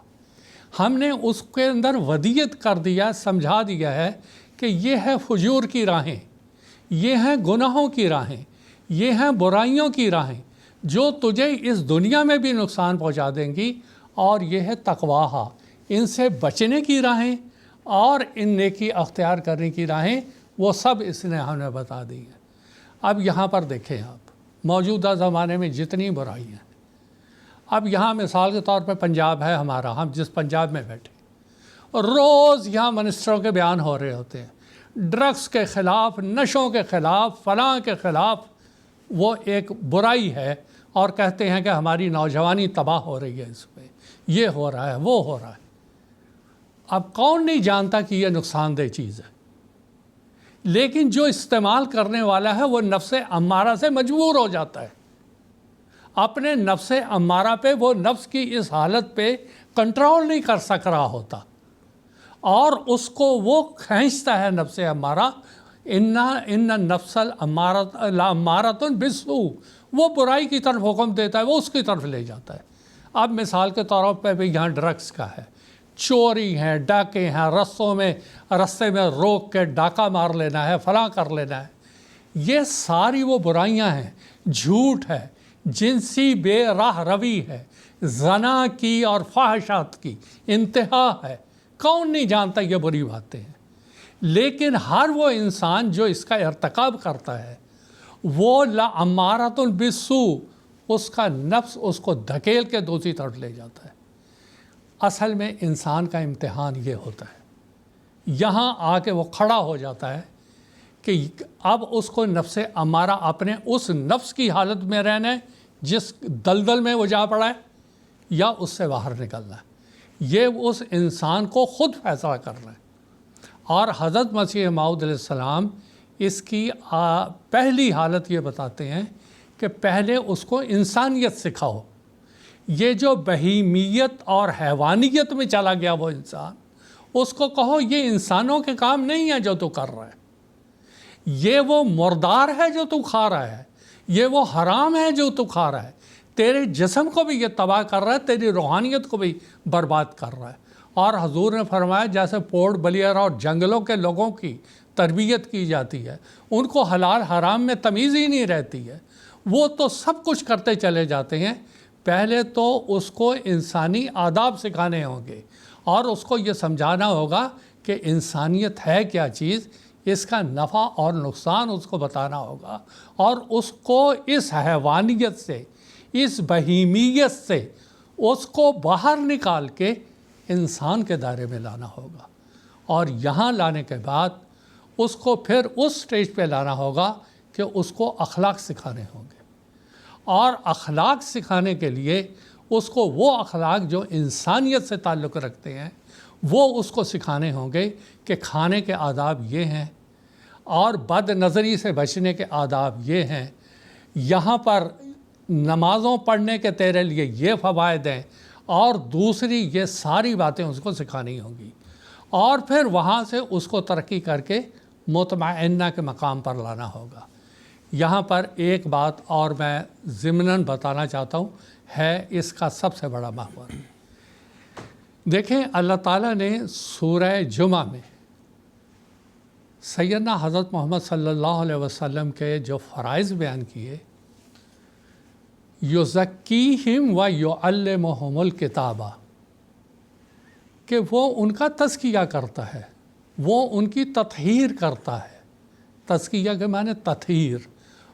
ہم نے اس کے اندر ودیت کر دیا، سمجھا دیا ہے کہ یہ ہے فجور کی راہیں، یہ ہیں گناہوں کی راہیں، یہ ہیں برائیوں کی راہیں جو تجھے اس دنیا میں بھی نقصان پہنچا دیں گی، اور یہ ہے تقواہا، ان سے بچنے کی راہیں اور ان نیکی اختیار کرنے کی راہیں، وہ سب اس نے ہمیں بتا دی ہیں. اب یہاں پر دیکھیں آپ موجودہ زمانے میں جتنی برائی ہیں، اب یہاں مثال کے طور پہ پنجاب ہے ہمارا، ہم جس پنجاب میں بیٹھے روز یہاں منسٹروں کے بیان ہو رہے ہوتے ہیں ڈرگس کے خلاف، نشوں کے خلاف، فلاں کے خلاف. وہ ایک برائی ہے اور کہتے ہیں کہ ہماری نوجوانی تباہ ہو رہی ہے، اس میں یہ ہو رہا ہے وہ ہو رہا ہے. اب کون نہیں جانتا کہ یہ نقصان دہ چیز ہے، لیکن جو استعمال کرنے والا ہے وہ نفس امارہ سے مجبور ہو جاتا ہے. اپنے نفس امارہ پہ، وہ نفس کی اس حالت پہ کنٹرول نہیں کر سک رہا ہوتا اور اس کو وہ کھینچتا ہے نفس امارہ. ان النفس لامارۃ بالسوء، وہ برائی کی طرف حکم دیتا ہے، وہ اس کی طرف لے جاتا ہے. اب مثال کے طور پہ بھی یہاں ڈرگس کا ہے، چوری ہیں، ڈاکے ہیں، رستے میں روک کے ڈاکہ مار لینا ہے، فلاں کر لینا ہے. یہ ساری وہ برائیاں ہیں. جھوٹ ہے، جنسی بے راہ روی ہے، زنا کی اور فحشات کی انتہا ہے. کون نہیں جانتا یہ بری باتیں ہیں، لیکن ہر وہ انسان جو اس کا ارتکاب کرتا ہے وہ لامارۃ بالسوء، اس کا نفس اس کو دھکیل کے دوسری طرف لے جاتا ہے. اصل میں انسان کا امتحان یہ ہوتا ہے، یہاں آ کے وہ کھڑا ہو جاتا ہے کہ اب اس کو نفس امارہ اپنے اس نفس کی حالت میں رہنا ہے جس دلدل میں وہ جا پڑا ہے، یا اس سے باہر نکلنا ہے. یہ اس انسان کو خود فیصلہ کر رہا ہے۔ اور حضرت مسیح موعود علیہ السلام اس کی پہلی حالت یہ بتاتے ہیں کہ پہلے اس کو انسانیت سکھاؤ۔ یہ جو بہیمیت اور حیوانیت میں چلا گیا وہ انسان، اس کو کہو یہ انسانوں کے کام نہیں ہے جو تو کر رہا ہے، یہ وہ مردار ہے جو تو کھا رہا ہے، یہ وہ حرام ہے جو تو کھا رہا ہے، تیرے جسم کو بھی یہ تباہ کر رہا ہے، تیری روحانیت کو بھی برباد کر رہا ہے۔ اور حضور نے فرمایا جیسے پورٹ بلیئر اور جنگلوں کے لوگوں کی تربیت کی جاتی ہے، ان کو حلال حرام میں تمیز ہی نہیں رہتی ہے، وہ تو سب کچھ کرتے چلے جاتے ہیں۔ پہلے تو اس کو انسانی آداب سکھانے ہوں گے اور اس کو یہ سمجھانا ہوگا کہ انسانیت ہے کیا چیز، اس کا نفع اور نقصان اس کو بتانا ہوگا، اور اس کو اس حیوانیت سے، اس بہیمیت سے اس کو باہر نکال کے انسان کے دائرے میں لانا ہوگا۔ اور یہاں لانے کے بعد اس کو پھر اس سٹیج پہ لانا ہوگا کہ اس کو اخلاق سکھانے ہوں گے، اور اخلاق سکھانے کے لیے اس کو وہ اخلاق جو انسانیت سے تعلق رکھتے ہیں وہ اس کو سکھانے ہوں گے کہ کھانے کے آداب یہ ہیں، اور بد نظری سے بچنے کے آداب یہ ہیں، یہاں پر نمازوں پڑھنے کے تیرے لیے یہ فوائد ہیں، اور دوسری یہ ساری باتیں اس کو سکھانی ہوں گی، اور پھر وہاں سے اس کو ترقی کر کے مطمئنہ کے مقام پر لانا ہوگا۔ یہاں پر ایک بات اور میں ضمناً بتانا چاہتا ہوں، ہے اس کا سب سے بڑا محور۔ دیکھیں اللہ تعالیٰ نے سورہ جمعہ میں سیدنا حضرت محمد صلی اللہ علیہ وسلم کے جو فرائض بیان کیے، یزکیہم و یعلمہم الکتابہ، کہ وہ ان کا تزکیہ کرتا ہے، وہ ان کی تطہیر کرتا ہے۔ تزکیہ کے معنی تطہیر،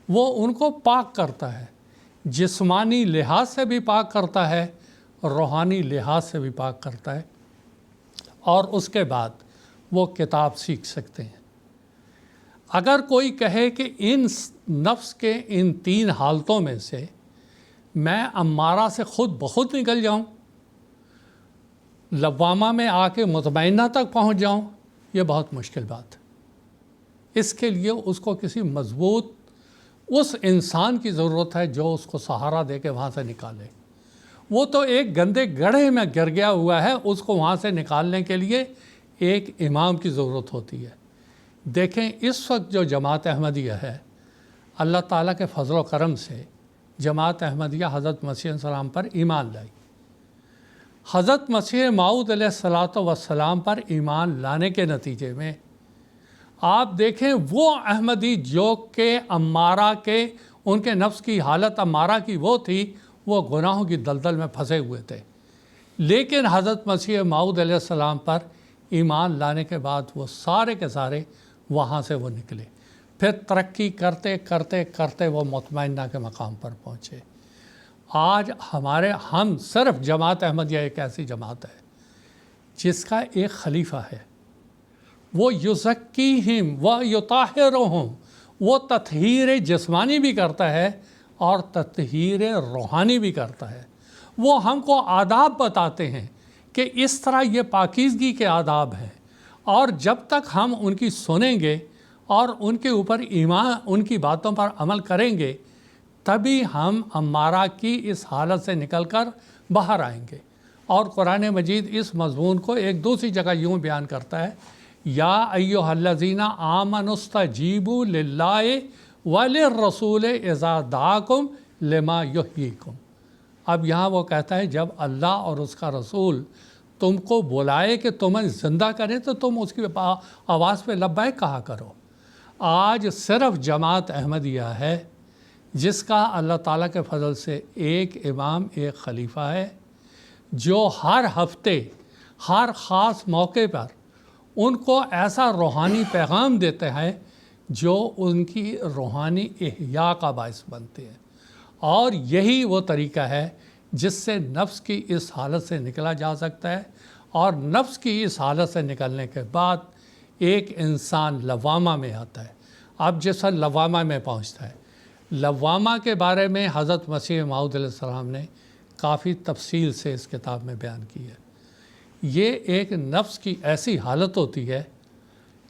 وہ ان کو پاک کرتا ہے، جسمانی لحاظ سے بھی پاک کرتا ہے، روحانی لحاظ سے بھی پاک کرتا ہے، اور اس کے بعد وہ کتاب سیکھ سکتے ہیں۔ اگر کوئی کہے کہ ان نفس کے ان تین حالتوں میں سے میں امارہ سے خود بخود نکل جاؤں، لوامہ میں آ کے مطمئنہ تک پہنچ جاؤں، یہ بہت مشکل بات ہے۔ اس کے لیے اس کو کسی مضبوط اس انسان کی ضرورت ہے جو اس کو سہارا دے کے وہاں سے نکالے۔ وہ تو ایک گندے گڑھے میں گر گیا ہوا ہے، اس کو وہاں سے نکالنے کے لیے ایک امام کی ضرورت ہوتی ہے۔ دیکھیں اس وقت جو جماعت احمدیہ ہے، اللہ تعالیٰ کے فضل و کرم سے جماعت احمدیہ حضرت مسیح علیہ السلام پر ایمان لائی۔ حضرت مسیح موعود علیہ السلام پر ایمان لانے کے نتیجے میں آپ دیکھیں وہ احمدی جو کہ امارہ کے ان کے نفس کی حالت امارہ کی وہ تھی، وہ گناہوں کی دلدل میں پھنسے ہوئے تھے، لیکن حضرت مسیح موعود علیہ السلام پر ایمان لانے کے بعد وہ سارے کے سارے وہاں سے وہ نکلے، پھر ترقی کرتے کرتے کرتے وہ مطمئنہ کے مقام پر پہنچے۔ آج ہم صرف جماعت احمدیہ ایک ایسی جماعت ہے جس کا ایک خلیفہ ہے، وہ یزکیہم و یطہرہم، وہ تطہیر جسمانی بھی کرتا ہے اور تطہیر روحانی بھی کرتا ہے۔ وہ ہم کو آداب بتاتے ہیں کہ اس طرح یہ پاکیزگی کے آداب ہیں، اور جب تک ہم ان کی سنیں گے اور ان کے اوپر ایمان، ان کی باتوں پر عمل کریں گے، تبھی ہم امارہ کی اس حالت سے نکل کر باہر آئیں گے۔ اور قرآن مجید اس مضمون کو ایک دوسری جگہ یوں بیان کرتا ہے، یا ایھا الذین آمنوا استجیبوا للہ وللرسول اذا دعاکم لما یحییکم۔ اب یہاں وہ کہتا ہے جب اللہ اور اس کا رسول تم کو بلائے کہ تمہیں زندہ کرے تو تم اس کی آواز پہ لبیک کہا کرو۔ آج صرف جماعت احمدیہ ہے جس کا اللہ تعالیٰ کے فضل سے ایک امام، ایک خلیفہ ہے، جو ہر ہفتے ہر خاص موقع پر ان کو ایسا روحانی پیغام دیتے ہیں جو ان کی روحانی احیاء کا باعث بنتے ہیں۔ اور یہی وہ طریقہ ہے جس سے نفس کی اس حالت سے نکلا جا سکتا ہے، اور نفس کی اس حالت سے نکلنے کے بعد ایک انسان لوامہ میں آتا ہے۔ اب جیسا لوامہ میں پہنچتا ہے، لوامہ کے بارے میں حضرت مسیح موعود علیہ السلام نے کافی تفصیل سے اس کتاب میں بیان کی ہے۔ یہ ایک نفس کی ایسی حالت ہوتی ہے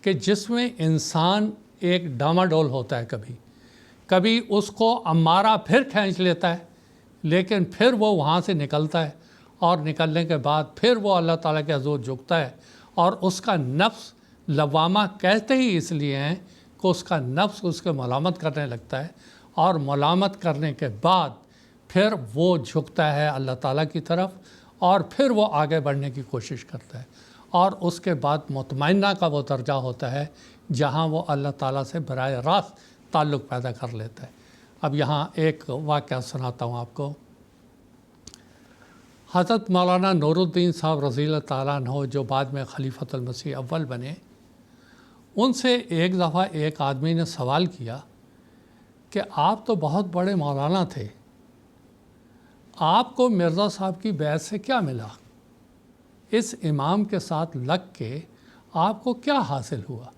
کہ جس میں انسان ایک ڈاماڈول ہوتا ہے، کبھی اس کو امارہ پھر کھینچ لیتا ہے، لیکن پھر وہ وہاں سے نکلتا ہے، اور نکلنے کے بعد پھر وہ اللہ تعالیٰ کے حضور جھکتا ہے، اور اس کا نفس لوامہ کہتے ہی اس لیے ہیں کہ اس کا نفس اس کے ملامت کرنے لگتا ہے، اور ملامت کرنے کے بعد پھر وہ جھکتا ہے اللہ تعالیٰ کی طرف، اور پھر وہ آگے بڑھنے کی کوشش کرتا ہے، اور اس کے بعد مطمئنہ کا وہ درجہ ہوتا ہے جہاں وہ اللہ تعالیٰ سے براہ راست تعلق پیدا کر لیتا ہے۔ اب یہاں ایک واقعہ سناتا ہوں آپ کو۔ حضرت مولانا نور الدین صاحب رضی اللہ تعالیٰ عنہ جو بعد میں خلیفۃ المسیح اول بنے، ان سے ایک دفعہ ایک آدمی نے سوال کیا کہ آپ تو بہت بڑے مولانا تھے، آپ کو مرزا صاحب کی بیعت سے کیا ملا؟ اس امام کے ساتھ لگ کے آپ کو کیا حاصل ہوا؟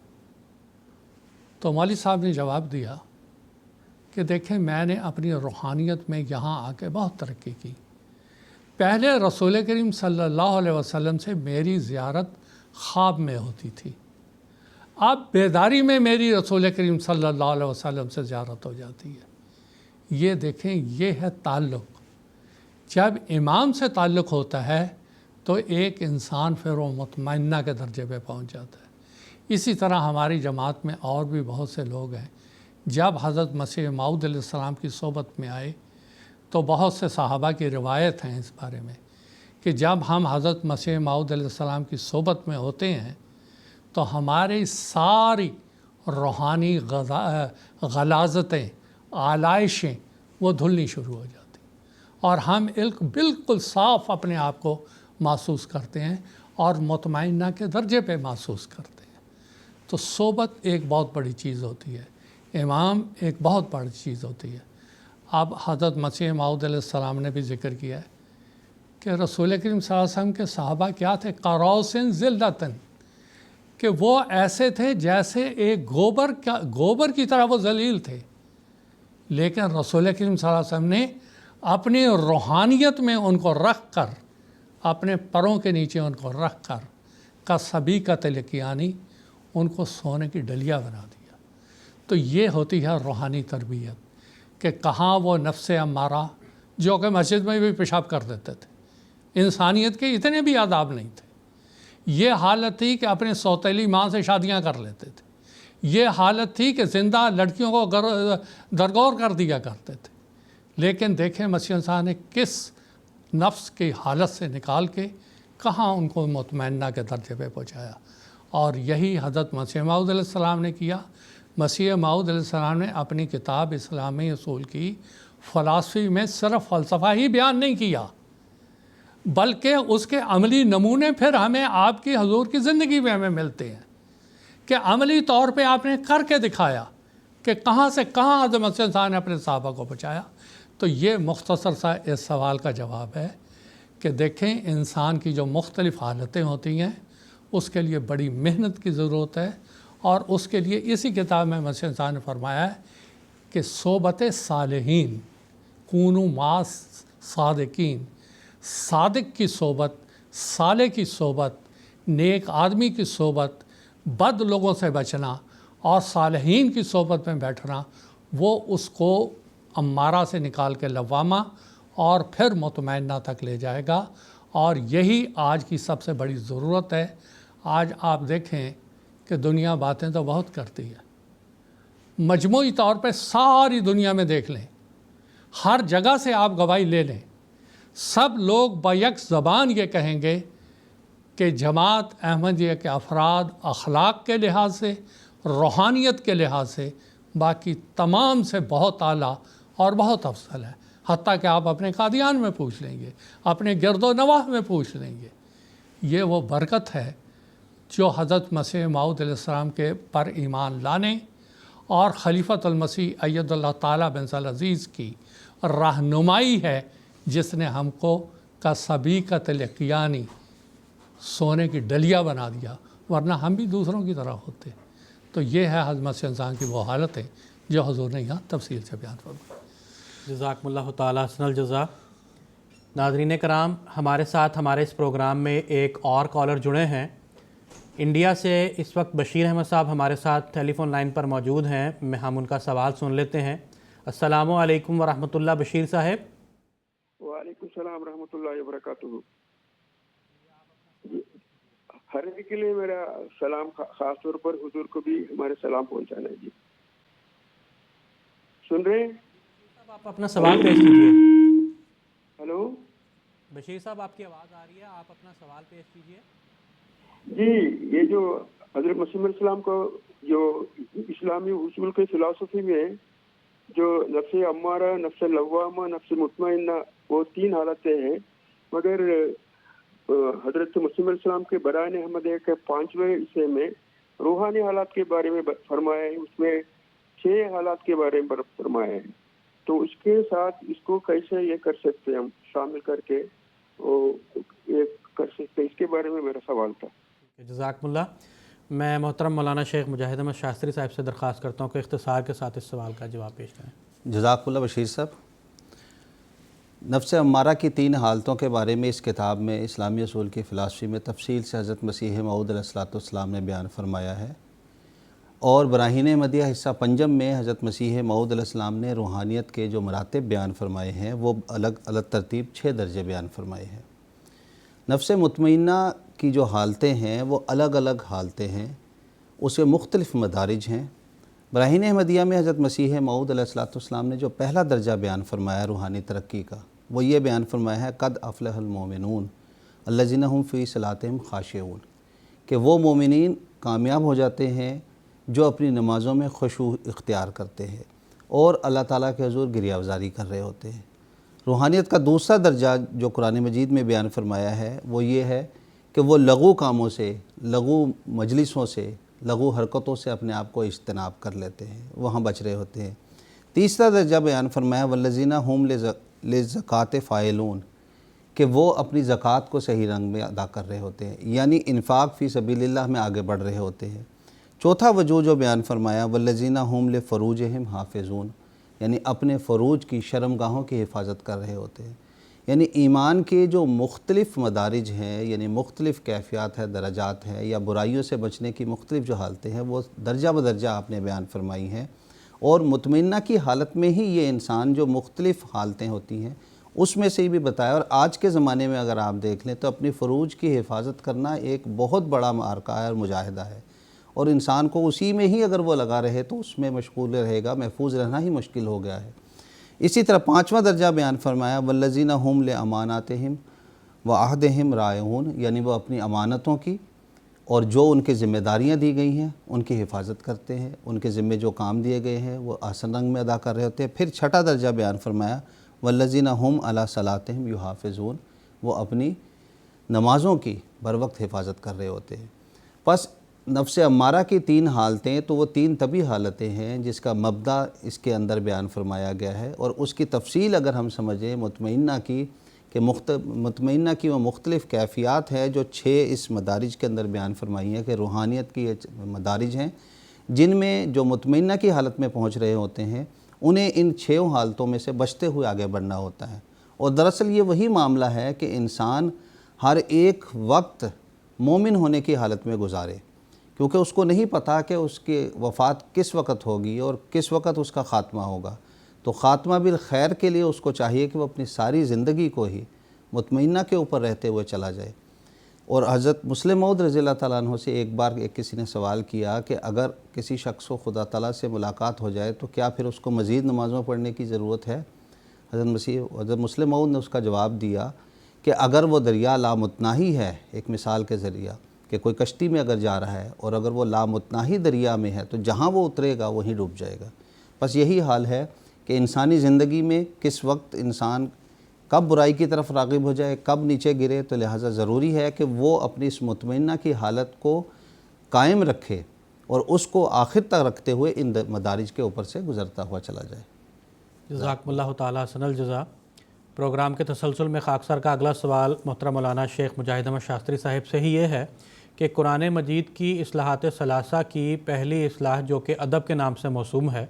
تو مولوی صاحب نے جواب دیا کہ دیکھیں، میں نے اپنی روحانیت میں یہاں آ کے بہت ترقی کی۔ پہلے رسول کریم صلی اللہ علیہ وسلم سے میری زیارت خواب میں ہوتی تھی، اب بیداری میں میری رسول کریم صلی اللہ علیہ وسلم سے زیارت ہو جاتی ہے۔ یہ دیکھیں، یہ ہے تعلق۔ جب امام سے تعلق ہوتا ہے تو ایک انسان پھر وہ مطمئنہ کے درجے پہ پہنچ جاتا ہے۔ اسی طرح ہماری جماعت میں اور بھی بہت سے لوگ ہیں، جب حضرت مسیح موعود علیہ السلام کی صحبت میں آئے تو بہت سے صحابہ کی روایت ہیں اس بارے میں کہ جب ہم حضرت مسیح موعود علیہ السلام کی صحبت میں ہوتے ہیں تو ہماری ساری روحانی غلاظتیں، آلائشیں وہ دھلنی شروع ہو جاتی، اور ہم بالکل صاف اپنے آپ کو محسوس کرتے ہیں اور مطمئنہ کے درجے پہ محسوس کرتے ہیں۔ تو صحبت ایک بہت بڑی چیز ہوتی ہے، امام ایک بہت بڑی چیز ہوتی ہے۔ اب حضرت مسیح موعود علیہ السلام نے بھی ذکر کیا ہے کہ رسول کریم صلی اللہ علیہ وسلم کے صحابہ کیا تھے؟ قروسن ذلتن، کہ وہ ایسے تھے جیسے ایک گوبر کی طرح وہ ذلیل تھے، لیکن رسول کریم صلی اللہ علیہ وسلم نے اپنی روحانیت میں ان کو رکھ کر، اپنے پروں کے نیچے ان کو رکھ کر کسبیقۃ لکیانی، ان کو سونے کی ڈلیا بنا دیا۔ تو یہ ہوتی ہے روحانی تربیت، کہ کہاں وہ نفس امارہ جو کہ مسجد میں بھی پیشاب کر دیتے تھے، انسانیت کے اتنے بھی آداب نہیں تھے، یہ حالت تھی کہ اپنے سوتیلی ماں سے شادیاں کر لیتے تھے، یہ حالت تھی کہ زندہ لڑکیوں کو درگور کر دیا کرتے تھے، لیکن دیکھیں مسیح صاحب نے کس نفس کی حالت سے نکال کے کہاں ان کو مطمئنہ کے درجے پہ پہنچایا، اور یہی حضرت مسیح موعود علیہ السلام نے کیا۔ مسیح موعود علیہ السلام نے اپنی کتاب اسلامی اصول کی فلسفی میں صرف فلسفہ ہی بیان نہیں کیا، بلکہ اس کے عملی نمونے پھر ہمیں آپ کی حضور کی زندگی میں ہمیں ملتے ہیں، کہ عملی طور پہ آپ نے کر کے دکھایا کہ کہاں سے کہاں حضرت مسیح صاحب نے اپنے صحابہ کو پہنچایا۔ تو یہ مختصر سا اس سوال کا جواب ہے کہ دیکھیں، انسان کی جو مختلف حالتیں ہوتی ہیں اس کے لیے بڑی محنت کی ضرورت ہے، اور اس کے لیے اسی کتاب میں مسیح صاحب نے فرمایا ہے کہ صحبت صالحین، کونوا مع صادقین، صادق کی صحبت، صالح کی صحبت، نیک آدمی کی صحبت، بد لوگوں سے بچنا اور صالحین کی صحبت میں بیٹھنا، وہ اس کو امارہ سے نکال کے لوامہ اور پھر مطمئنہ تک لے جائے گا، اور یہی آج کی سب سے بڑی ضرورت ہے۔ آج آپ دیکھیں کہ دنیا باتیں تو بہت کرتی ہے، مجموعی طور پہ ساری دنیا میں دیکھ لیں، ہر جگہ سے آپ گواہی لے لیں، سب لوگ بیک زبان یہ کہیں گے کہ جماعت احمدیہ کے افراد اخلاق کے لحاظ سے، روحانیت کے لحاظ سے باقی تمام سے بہت اعلیٰ اور بہت افضل ہے۔ حتیٰ کہ آپ اپنے قادیان میں پوچھ لیں گے، اپنے گرد و نواح میں پوچھ لیں گے۔ یہ وہ برکت ہے جو حضرت مسیح موعود علیہ السلام کے پر ایمان لانے اور خلیفۃ المسیح اید اللہ تعالیٰ بن العزیز کی رہنمائی ہے، جس نے ہم کو کسبیقۃ لکیانی، سونے کی ڈلیا بنا دیا، ورنہ ہم بھی دوسروں کی طرح ہوتے۔ تو یہ ہے حضرت مسیح انسان کی وہ حالت ہے جو حضور نے یہاں تفصیل سے بیان فرمائی۔ جزاکم اللہ تعالیٰ حسن الجزا۔ ناظرین کرام، ہمارے ساتھ ہمارے اس پروگرام میں ایک اور کالر جڑے ہیں انڈیا سے۔ اس وقت بشیر احمد صاحب ہمارے ساتھ ٹیلی فون لائن پر موجود ہیں، ہم ان کا سوال سن لیتے ہیں۔ السلام علیکم ورحمۃ اللہ بشیر صاحب۔ وعلیکم السلام ورحمۃ اللہ وبرکاتہ۔ ہر ایک کے لیے میرا سلام، خاص طور پر حضور کو بھی ہمارے سلام پہنچانا ہے۔ جی سن رہے ہیں؟ آپ اپنا سوال پیش کیجیے۔ ہلو بشیر صاحب، آپ کی آواز آ رہی ہے، آپ اپنا سوال پیش کیجیے۔ جی، یہ جو حضرت مسیح علیہ السلام کو جو اسلامی اصول کے فلسفی میں جو نفس امارہ، نفس لوامہ، نفس مطمئنہ، وہ 3 حالتیں ہیں، مگر حضرت مسیح علیہ السلام کے برائے احمد کے 5ویں حصے میں روحانی حالات کے بارے میں فرمایا ہے، اس میں 6 حالات کے بارے میں فرمایا ہے۔ تو اس کے ساتھ اس کو کیسے یہ کر سکتے ہیں ہم شامل کر کے یہ کر سکتے ہیں، اس کے بارے میں میرا سوال تھا۔ جزاکم اللہ۔ میں محترم مولانا شیخ مجاہد احمد شاستری صاحب سے درخواست کرتا ہوں کہ اختصار کے ساتھ اس سوال کا جواب پیش کریں۔ جزاک اللہ بشیر صاحب۔ نفس امارہ کی 3 حالتوں کے بارے میں اس کتاب میں اسلامی اصول کی فلسفی میں تفصیل سے حضرت مسیح موعود علیہ السلام نے بیان فرمایا ہے، اور براہین احمدیہ حصہ 5 میں حضرت مسیح موعود علیہ السلام نے روحانیت کے جو مراتب بیان فرمائے ہیں وہ الگ الگ ترتیب 6 درجے بیان فرمائے ہیں۔ نفس مطمئنہ کی جو حالتیں ہیں وہ الگ الگ حالتیں ہیں، اس کے مختلف مدارج ہیں۔ براہین احمدیہ میں حضرت مسیح موعود علیہ السلام نے جو پہلا درجہ بیان فرمایا روحانی ترقی کا، وہ یہ بیان فرمایا ہے قد افلح المؤمنون الذین هم فی صلاتہم خاشعون، کہ وہ مومنین کامیاب ہو جاتے ہیں جو اپنی نمازوں میں خشوع اختیار کرتے ہیں اور اللہ تعالیٰ کے حضور گریہ وزاری کر رہے ہوتے ہیں۔ روحانیت کا دوسرا درجہ جو قرآن مجید میں بیان فرمایا ہے وہ یہ ہے کہ وہ لغو کاموں سے، لغو مجلسوں سے، لغو حرکتوں سے اپنے آپ کو اجتناب کر لیتے ہیں، وہاں بچ رہے ہوتے ہیں۔ تیسرا درجہ بیان فرمایا والذین هم للزکوٰۃ فاعلون، کہ وہ اپنی زکوٰۃ کو صحیح رنگ میں ادا کر رہے ہوتے ہیں، یعنی انفاق فی سبیل اللہ میں آگے بڑھ رہے ہوتے ہیں۔ چوتھا وجوہ جو بیان فرمایا والذین هم لفروجہم حافظون، یعنی اپنے فروج کی شرمگاہوں کی حفاظت کر رہے ہوتے ہیں۔ یعنی ایمان کے جو مختلف مدارج ہیں، یعنی مختلف کیفیات ہے، درجات ہیں، یا برائیوں سے بچنے کی مختلف جو حالتیں ہیں وہ درجہ بدرجہ آپ نے بیان فرمائی ہیں، اور مطمئنہ کی حالت میں ہی یہ انسان جو مختلف حالتیں ہوتی ہیں اس میں سے ہی بھی بتایا۔ اور آج کے زمانے میں اگر آپ دیکھ لیں تو اپنی فروج کی حفاظت کرنا ایک بہت بڑا معرکہ ہے اور مجاہدہ ہے، اور انسان کو اسی میں ہی اگر وہ لگا رہے تو اس میں مشغول رہے گا، محفوظ رہنا ہی مشکل ہو گیا ہے۔ اسی طرح 5واں درجہ بیان فرمایا والذین هم لاماناتہم وعہدہم راعون، یعنی وہ اپنی امانتوں کی اور جو ان کے ذمہ داریاں دی گئی ہیں ان کی حفاظت کرتے ہیں، ان کے ذمہ جو کام دیے گئے ہیں وہ احسن رنگ میں ادا کر رہے ہوتے ہیں۔ پھر 6واں درجہ بیان فرمایا والذین هم علی صلاتہم یحافظون، وہ اپنی نمازوں کی بر وقت حفاظت کر رہے ہوتے ہیں۔ پس نفس امارہ کی 3 حالتیں، تو وہ 3 طبی حالتیں ہیں جس کا مبدا اس کے اندر بیان فرمایا گیا ہے، اور اس کی تفصیل اگر ہم سمجھیں مطمئنہ کی، کہ مطمئنہ کی وہ مختلف کیفیات ہے جو 6 اس مدارج کے اندر بیان فرمائی ہیں، کہ روحانیت کی یہ مدارج ہیں جن میں جو مطمئنہ کی حالت میں پہنچ رہے ہوتے ہیں انہیں ان 6 حالتوں میں سے بچتے ہوئے آگے بڑھنا ہوتا ہے۔ اور دراصل یہ وہی معاملہ ہے کہ انسان ہر ایک وقت مومن ہونے کی حالت میں گزارے، کیونکہ اس کو نہیں پتہ کہ اس کی وفات کس وقت ہوگی اور کس وقت اس کا خاتمہ ہوگا۔ تو خاتمہ بالخیر کے لیے اس کو چاہیے کہ وہ اپنی ساری زندگی کو ہی مطمئنہ کے اوپر رہتے ہوئے چلا جائے۔ اور حضرت مسلم موعود رضی اللہ تعالیٰ عنہ سے ایک بار کسی نے سوال کیا کہ اگر کسی شخص کو خدا تعالیٰ سے ملاقات ہو جائے تو کیا پھر اس کو مزید نمازوں پڑھنے کی ضرورت ہے؟ حضرت مسلم موعود نے اس کا جواب دیا کہ اگر وہ دریا لامتناہی ہے، ایک مثال کے ذریعہ کہ کوئی کشتی میں اگر جا رہا ہے اور اگر وہ لامتناہی دریا میں ہے تو جہاں وہ اترے گا وہیں ڈوب جائے گا۔ بس یہی حال ہے کہ انسانی زندگی میں کس وقت انسان کب برائی کی طرف راغب ہو جائے، کب نیچے گرے، تو لہٰذا ضروری ہے کہ وہ اپنی اس مطمئنہ کی حالت کو قائم رکھے اور اس کو آخر تک رکھتے ہوئے ان مدارج کے اوپر سے گزرتا ہوا چلا جائے۔ جزاکم اللہ تعالیٰ حسن الجزا۔ پروگرام کے تسلسل میں خاکسار کا اگلا سوال محترم مولانا شیخ مجاہد احمد شاستری صاحب سے ہی یہ ہے کہ قرآن مجید کی اصلاحات ثلاثہ کی پہلی اصلاح جو کہ ادب کے نام سے موسوم ہے،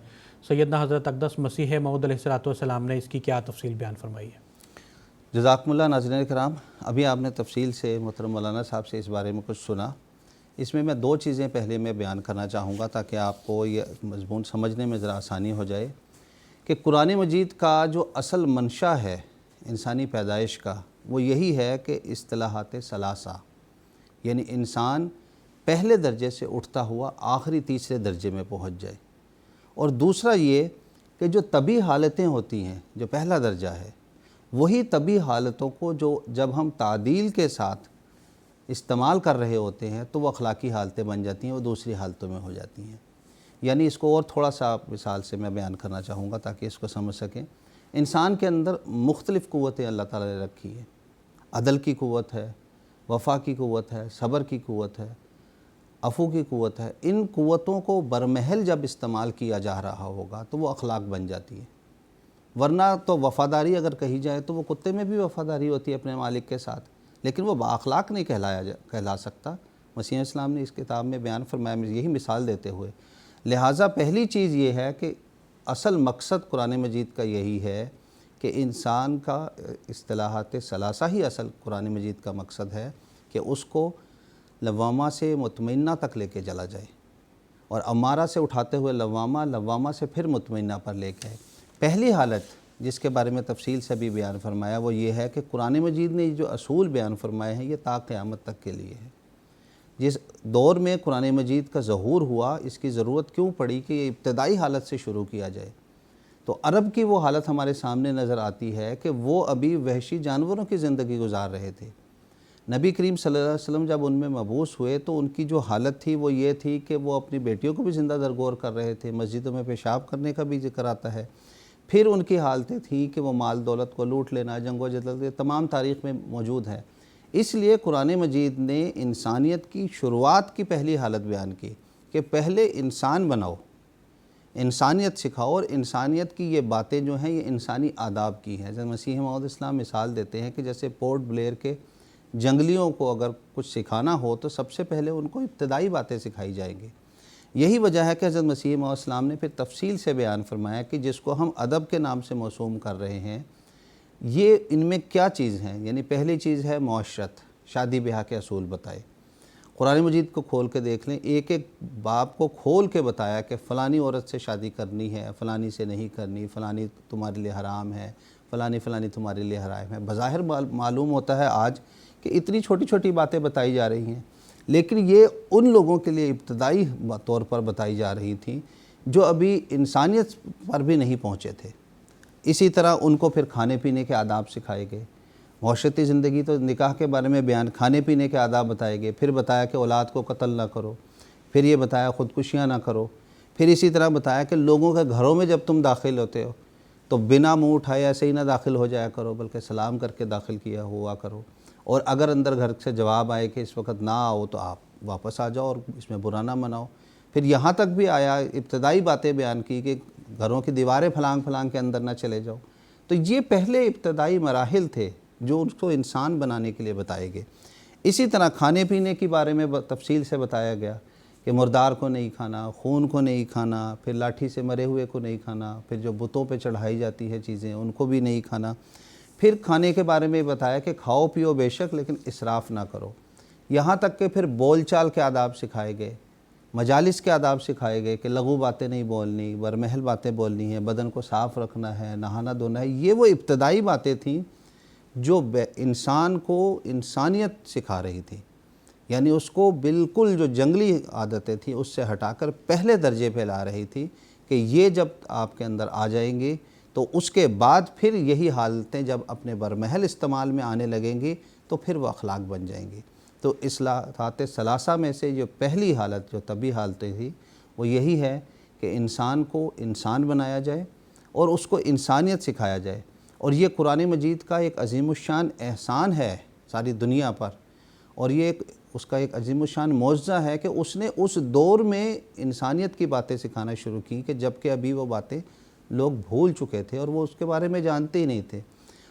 سیدنا حضرت اقدس مسیح موعود علیہ السلام نے اس کی کیا تفصیل بیان فرمائی ہے؟ جزاکم اللہ ناظرین کرام، ابھی آپ نے تفصیل سے محترم مولانا صاحب سے اس بارے میں کچھ سنا۔ اس میں میں 2 چیزیں پہلے میں بیان کرنا چاہوں گا تاکہ آپ کو یہ مضمون سمجھنے میں ذرا آسانی ہو جائے کہ قرآن مجید کا جو اصل منشا ہے انسانی پیدائش کا، وہ یہی ہے کہ اصطلاحات ثلاثہ، یعنی انسان پہلے درجے سے اٹھتا ہوا آخری تیسرے درجے میں پہنچ جائے۔ اور دوسرا یہ کہ جو طبی حالتیں ہوتی ہیں، جو پہلا درجہ ہے، وہی طبی حالتوں کو جو جب ہم تعدیل کے ساتھ استعمال کر رہے ہوتے ہیں تو وہ اخلاقی حالتیں بن جاتی ہیں، وہ دوسری حالتوں میں ہو جاتی ہیں۔ یعنی اس کو اور تھوڑا سا مثال سے میں بیان کرنا چاہوں گا تاکہ اس کو سمجھ سکیں۔ انسان کے اندر مختلف قوتیں اللہ تعالیٰ نے رکھی ہیں۔ عدل کی قوت ہے، وفا کی قوت ہے، صبر کی قوت ہے، عفو کی قوت ہے۔ ان قوتوں کو برمحل جب استعمال کیا جا رہا ہوگا تو وہ اخلاق بن جاتی ہے۔ ورنہ تو وفاداری اگر کہی جائے تو وہ کتے میں بھی وفاداری ہوتی ہے اپنے مالک کے ساتھ، لیکن وہ بااخلاق نہیں کہلا سکتا۔ مسیح اسلام نے اس کتاب میں بیان فرمایا، یہی مثال دیتے ہوئے۔ لہٰذا پہلی چیز یہ ہے کہ اصل مقصد قرآن مجید کا یہی ہے کہ انسان کا اصطلاحات ثلاثہ ہی اصل قرآن مجید کا مقصد ہے کہ اس کو لوامہ سے مطمئنہ تک لے کے چلا جائے، اور امارہ سے اٹھاتے ہوئے لوامہ، لوامہ سے پھر مطمئنہ پر لے کے آئے۔ پہلی حالت جس کے بارے میں تفصیل سے بھی بیان فرمایا وہ یہ ہے کہ قرآن مجید نے جو اصول بیان فرمائے ہیں یہ تا قیامت تک کے لیے ہے۔ جس دور میں قرآن مجید کا ظہور ہوا، اس کی ضرورت کیوں پڑی کہ یہ ابتدائی حالت سے شروع کیا جائے؟ تو عرب کی وہ حالت ہمارے سامنے نظر آتی ہے کہ وہ ابھی وحشی جانوروں کی زندگی گزار رہے تھے۔ نبی کریم صلی اللہ علیہ وسلم جب ان میں مبعوث ہوئے تو ان کی جو حالت تھی وہ یہ تھی کہ وہ اپنی بیٹیوں کو بھی زندہ درگور کر رہے تھے، مسجدوں میں پیشاب کرنے کا بھی ذکر آتا ہے۔ پھر ان کی حالتیں تھیں کہ وہ مال دولت کو لوٹ لینا، جنگ و جدل، یہ تمام تاریخ میں موجود ہے۔ اس لیے قرآن مجید نے انسانیت کی شروعات کی پہلی حالت بیان کی کہ پہلے انسان بناؤ، انسانیت سکھاؤ، اور انسانیت کی یہ باتیں جو ہیں یہ انسانی آداب کی ہیں۔ جیسے مسیح موعود اسلام مثال دیتے ہیں کہ جیسے پورٹ بلیر کے جنگلیوں کو اگر کچھ سکھانا ہو تو سب سے پہلے ان کو ابتدائی باتیں سکھائی جائیں گی۔ یہی وجہ ہے کہ حضرت مسیح موعود اسلام نے پھر تفصیل سے بیان فرمایا کہ جس کو ہم ادب کے نام سے موسوم کر رہے ہیں، یہ ان میں کیا چیز ہیں؟ یعنی پہلی چیز ہے معاشرت، شادی بیاہ کے اصول بتائے۔ قرآن مجید کو کھول کے دیکھ لیں، ایک ایک باب کو کھول کے بتایا کہ فلانی عورت سے شادی کرنی ہے، فلانی سے نہیں کرنی، فلانی تمہارے لیے حرام ہے، فلانی تمہارے لیے حرام ہے۔ بظاہر معلوم ہوتا ہے آج کہ اتنی چھوٹی چھوٹی باتیں بتائی جا رہی ہیں، لیکن یہ ان لوگوں کے لیے ابتدائی طور پر بتائی جا رہی تھیں جو ابھی انسانیت پر بھی نہیں پہنچے تھے۔ اسی طرح ان کو پھر کھانے پینے کے آداب سکھائے گئے۔ معاشرتی زندگی تو نکاح کے بارے میں بیان، کھانے پینے کے آداب بتائے گئے، پھر بتایا کہ اولاد کو قتل نہ کرو، پھر یہ بتایا خودکشیاں نہ کرو، پھر اسی طرح بتایا کہ لوگوں کے گھروں میں جب تم داخل ہوتے ہو تو بنا منہ اٹھائے ایسے ہی نہ داخل ہو جایا کرو، بلکہ سلام کر کے داخل کیا ہوا کرو، اور اگر اندر گھر سے جواب آئے کہ اس وقت نہ آؤ تو آپ واپس آ جاؤ اور اس میں برا نہ مناؤ۔ پھر یہاں تک بھی آیا، ابتدائی باتیں بیان کی کہ گھروں کی دیواریں پھلانگ کے اندر نہ چلے جاؤ۔ تو یہ پہلے ابتدائی مراحل تھے جو اس کو انسان بنانے کے لیے بتائے گئے۔ اسی طرح کھانے پینے کے بارے میں تفصیل سے بتایا گیا کہ مردار کو نہیں کھانا، خون کو نہیں کھانا، پھر لاٹھی سے مرے ہوئے کو نہیں کھانا، پھر جو بتوں پہ چڑھائی جاتی ہے چیزیں ان کو بھی نہیں کھانا۔ پھر کھانے کے بارے میں بتایا کہ کھاؤ پیو بے شک لیکن اسراف نہ کرو۔ یہاں تک کہ پھر بول چال کے آداب سکھائے گئے، مجالس کے آداب سکھائے گئے کہ لغو باتیں نہیں بولنی، برمحل باتیں بولنی ہیں، بدن کو صاف رکھنا ہے، نہانا دھونا ہے۔ یہ وہ ابتدائی باتیں تھیں جو انسان کو انسانیت سکھا رہی تھی، یعنی اس کو بالکل جو جنگلی عادتیں تھیں اس سے ہٹا کر پہلے درجے پہ لا رہی تھی کہ یہ جب آپ کے اندر آ جائیں گے تو اس کے بعد پھر یہی حالتیں جب اپنے برمحل استعمال میں آنے لگیں گی تو پھر وہ اخلاق بن جائیں گی۔ تو اصلاحات ثلاثہ میں سے جو پہلی حالت جو طبی حالتیں تھیں وہ یہی ہے کہ انسان کو انسان بنایا جائے اور اس کو انسانیت سکھایا جائے، اور یہ قرآن مجید کا ایک عظیم الشان احسان ہے ساری دنیا پر، اور یہ اس کا ایک عظیم الشان معجزہ ہے کہ اس نے اس دور میں انسانیت کی باتیں سکھانا شروع کی کہ جب کہ ابھی وہ باتیں لوگ بھول چکے تھے اور وہ اس کے بارے میں جانتے ہی نہیں تھے۔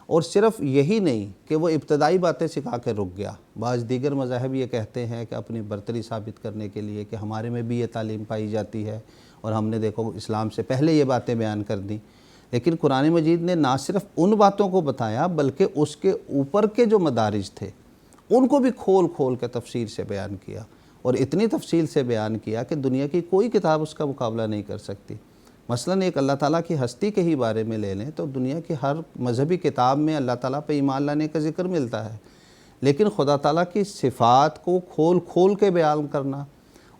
اور صرف یہی نہیں کہ وہ ابتدائی باتیں سکھا کے رک گیا، بعض دیگر مذاہب یہ کہتے ہیں کہ اپنی برتری ثابت کرنے کے لیے کہ ہمارے میں بھی یہ تعلیم پائی جاتی ہے اور ہم نے دیکھو اسلام سے پہلے یہ باتیں بیان کر دیں، لیکن قرآن مجید نے نہ صرف ان باتوں کو بتایا بلکہ اس کے اوپر کے جو مدارج تھے ان کو بھی کھول کھول کے تفصیل سے بیان کیا، اور اتنی تفصیل سے بیان کیا کہ دنیا کی کوئی کتاب اس کا مقابلہ نہیں کر سکتی۔ مثلاً ایک اللہ تعالیٰ کی ہستی کے ہی بارے میں لے لیں تو دنیا کی ہر مذہبی کتاب میں اللہ تعالیٰ پہ ایمان لانے کا ذکر ملتا ہے، لیکن خدا تعالیٰ کی صفات کو کھول کھول کے بیان کرنا،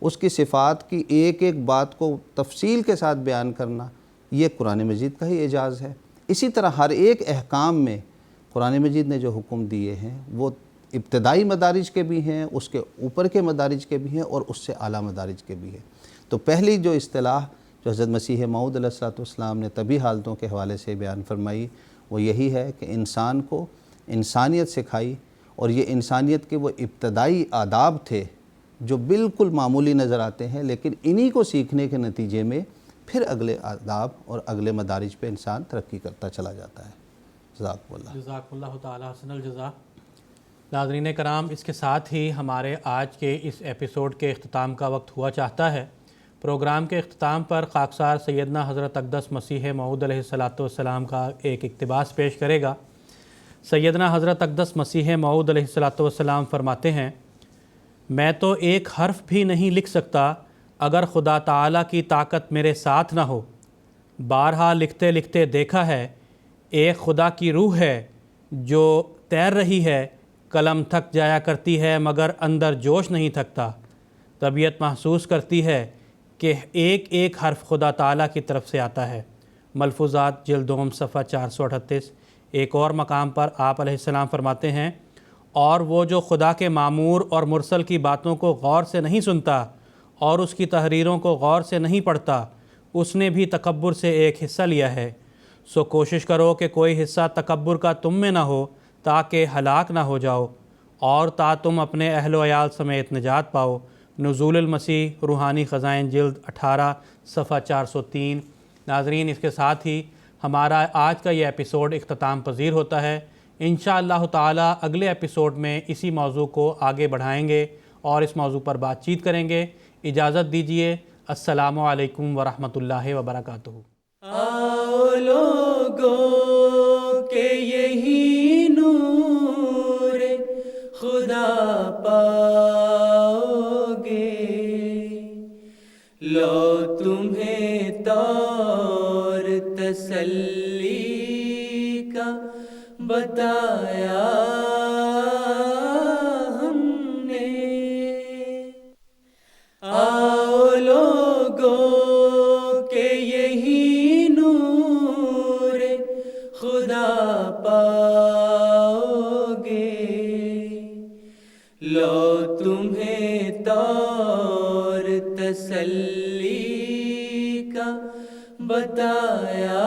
اس کی صفات کی ایک ایک بات کو تفصیل کے ساتھ بیان کرنا، یہ قرآن مجید کا ہی اعجاز ہے۔ اسی طرح ہر ایک احکام میں قرآن مجید نے جو حکم دیے ہیں وہ ابتدائی مدارج کے بھی ہیں، اس کے اوپر کے مدارج کے بھی ہیں، اور اس سے اعلیٰ مدارج کے بھی ہیں۔ تو پہلی جو اصطلاح جو حضرت مسیح موعود علیہ السلام نے طبی حالتوں کے حوالے سے بیان فرمائی وہ یہی ہے کہ انسان کو انسانیت سکھائی، اور یہ انسانیت کے وہ ابتدائی آداب تھے جو بالکل معمولی نظر آتے ہیں، لیکن انہی کو سیکھنے کے نتیجے میں پھر اگلے آداب اور اگلے مدارج پہ انسان ترقی کرتا چلا جاتا ہے۔ جزاکم اللہ۔ جزاک اللہ تعالی حسن الجزا۔ ناظرین کرام، اس کے ساتھ ہی ہمارے آج کے اس ایپیسوڈ کے اختتام کا وقت ہوا چاہتا ہے۔ پروگرام کے اختتام پر خاکسار سیدنا حضرت اقدس مسیح موعود علیہ السلام کا ایک اقتباس پیش کرے گا۔ سیدنا حضرت اقدس مسیح موعود علیہ السلام فرماتے ہیں، میں تو ایک حرف بھی نہیں لکھ سکتا اگر خدا تعالیٰ کی طاقت میرے ساتھ نہ ہو۔ بارہا لکھتے لکھتے دیکھا ہے، ایک خدا کی روح ہے جو تیر رہی ہے، قلم تھک جایا کرتی ہے مگر اندر جوش نہیں تھکتا۔ طبیعت محسوس کرتی ہے کہ ایک ایک حرف خدا تعالیٰ کی طرف سے آتا ہے۔ ملفوظات جلد دوم صفحہ 438۔ ایک اور مقام پر آپ علیہ السلام فرماتے ہیں، اور وہ جو خدا کے معمور اور مرسل کی باتوں کو غور سے نہیں سنتا اور اس کی تحریروں کو غور سے نہیں پڑھتا، اس نے بھی تکبر سے ایک حصہ لیا ہے۔ سو کوشش کرو کہ کوئی حصہ تکبر کا تم میں نہ ہو تاکہ ہلاک نہ ہو جاؤ، اور تا تم اپنے اہل و عیال سمیت نجات پاؤ۔ نزول المسیح روحانی خزائن جلد 18 صفحہ 403۔ ناظرین، اس کے ساتھ ہی ہمارا آج کا یہ ایپیسوڈ اختتام پذیر ہوتا ہے۔ انشاءاللہ تعالی اگلے ایپیسوڈ میں اسی موضوع کو آگے بڑھائیں گے اور اس موضوع پر بات چیت کریں گے۔ اجازت دیجیے، السلام علیکم ورحمۃ اللہ وبرکاتہ۔ آؤ لوگوں کہ یہی نور خدا پاؤ گے، لو تمہیں طور تسلی کا بتایا ہم نے۔ آؤ لوگوں کہ یہی نور خدا پاؤ گے، لو تمہیں طور تسلی کا بتایا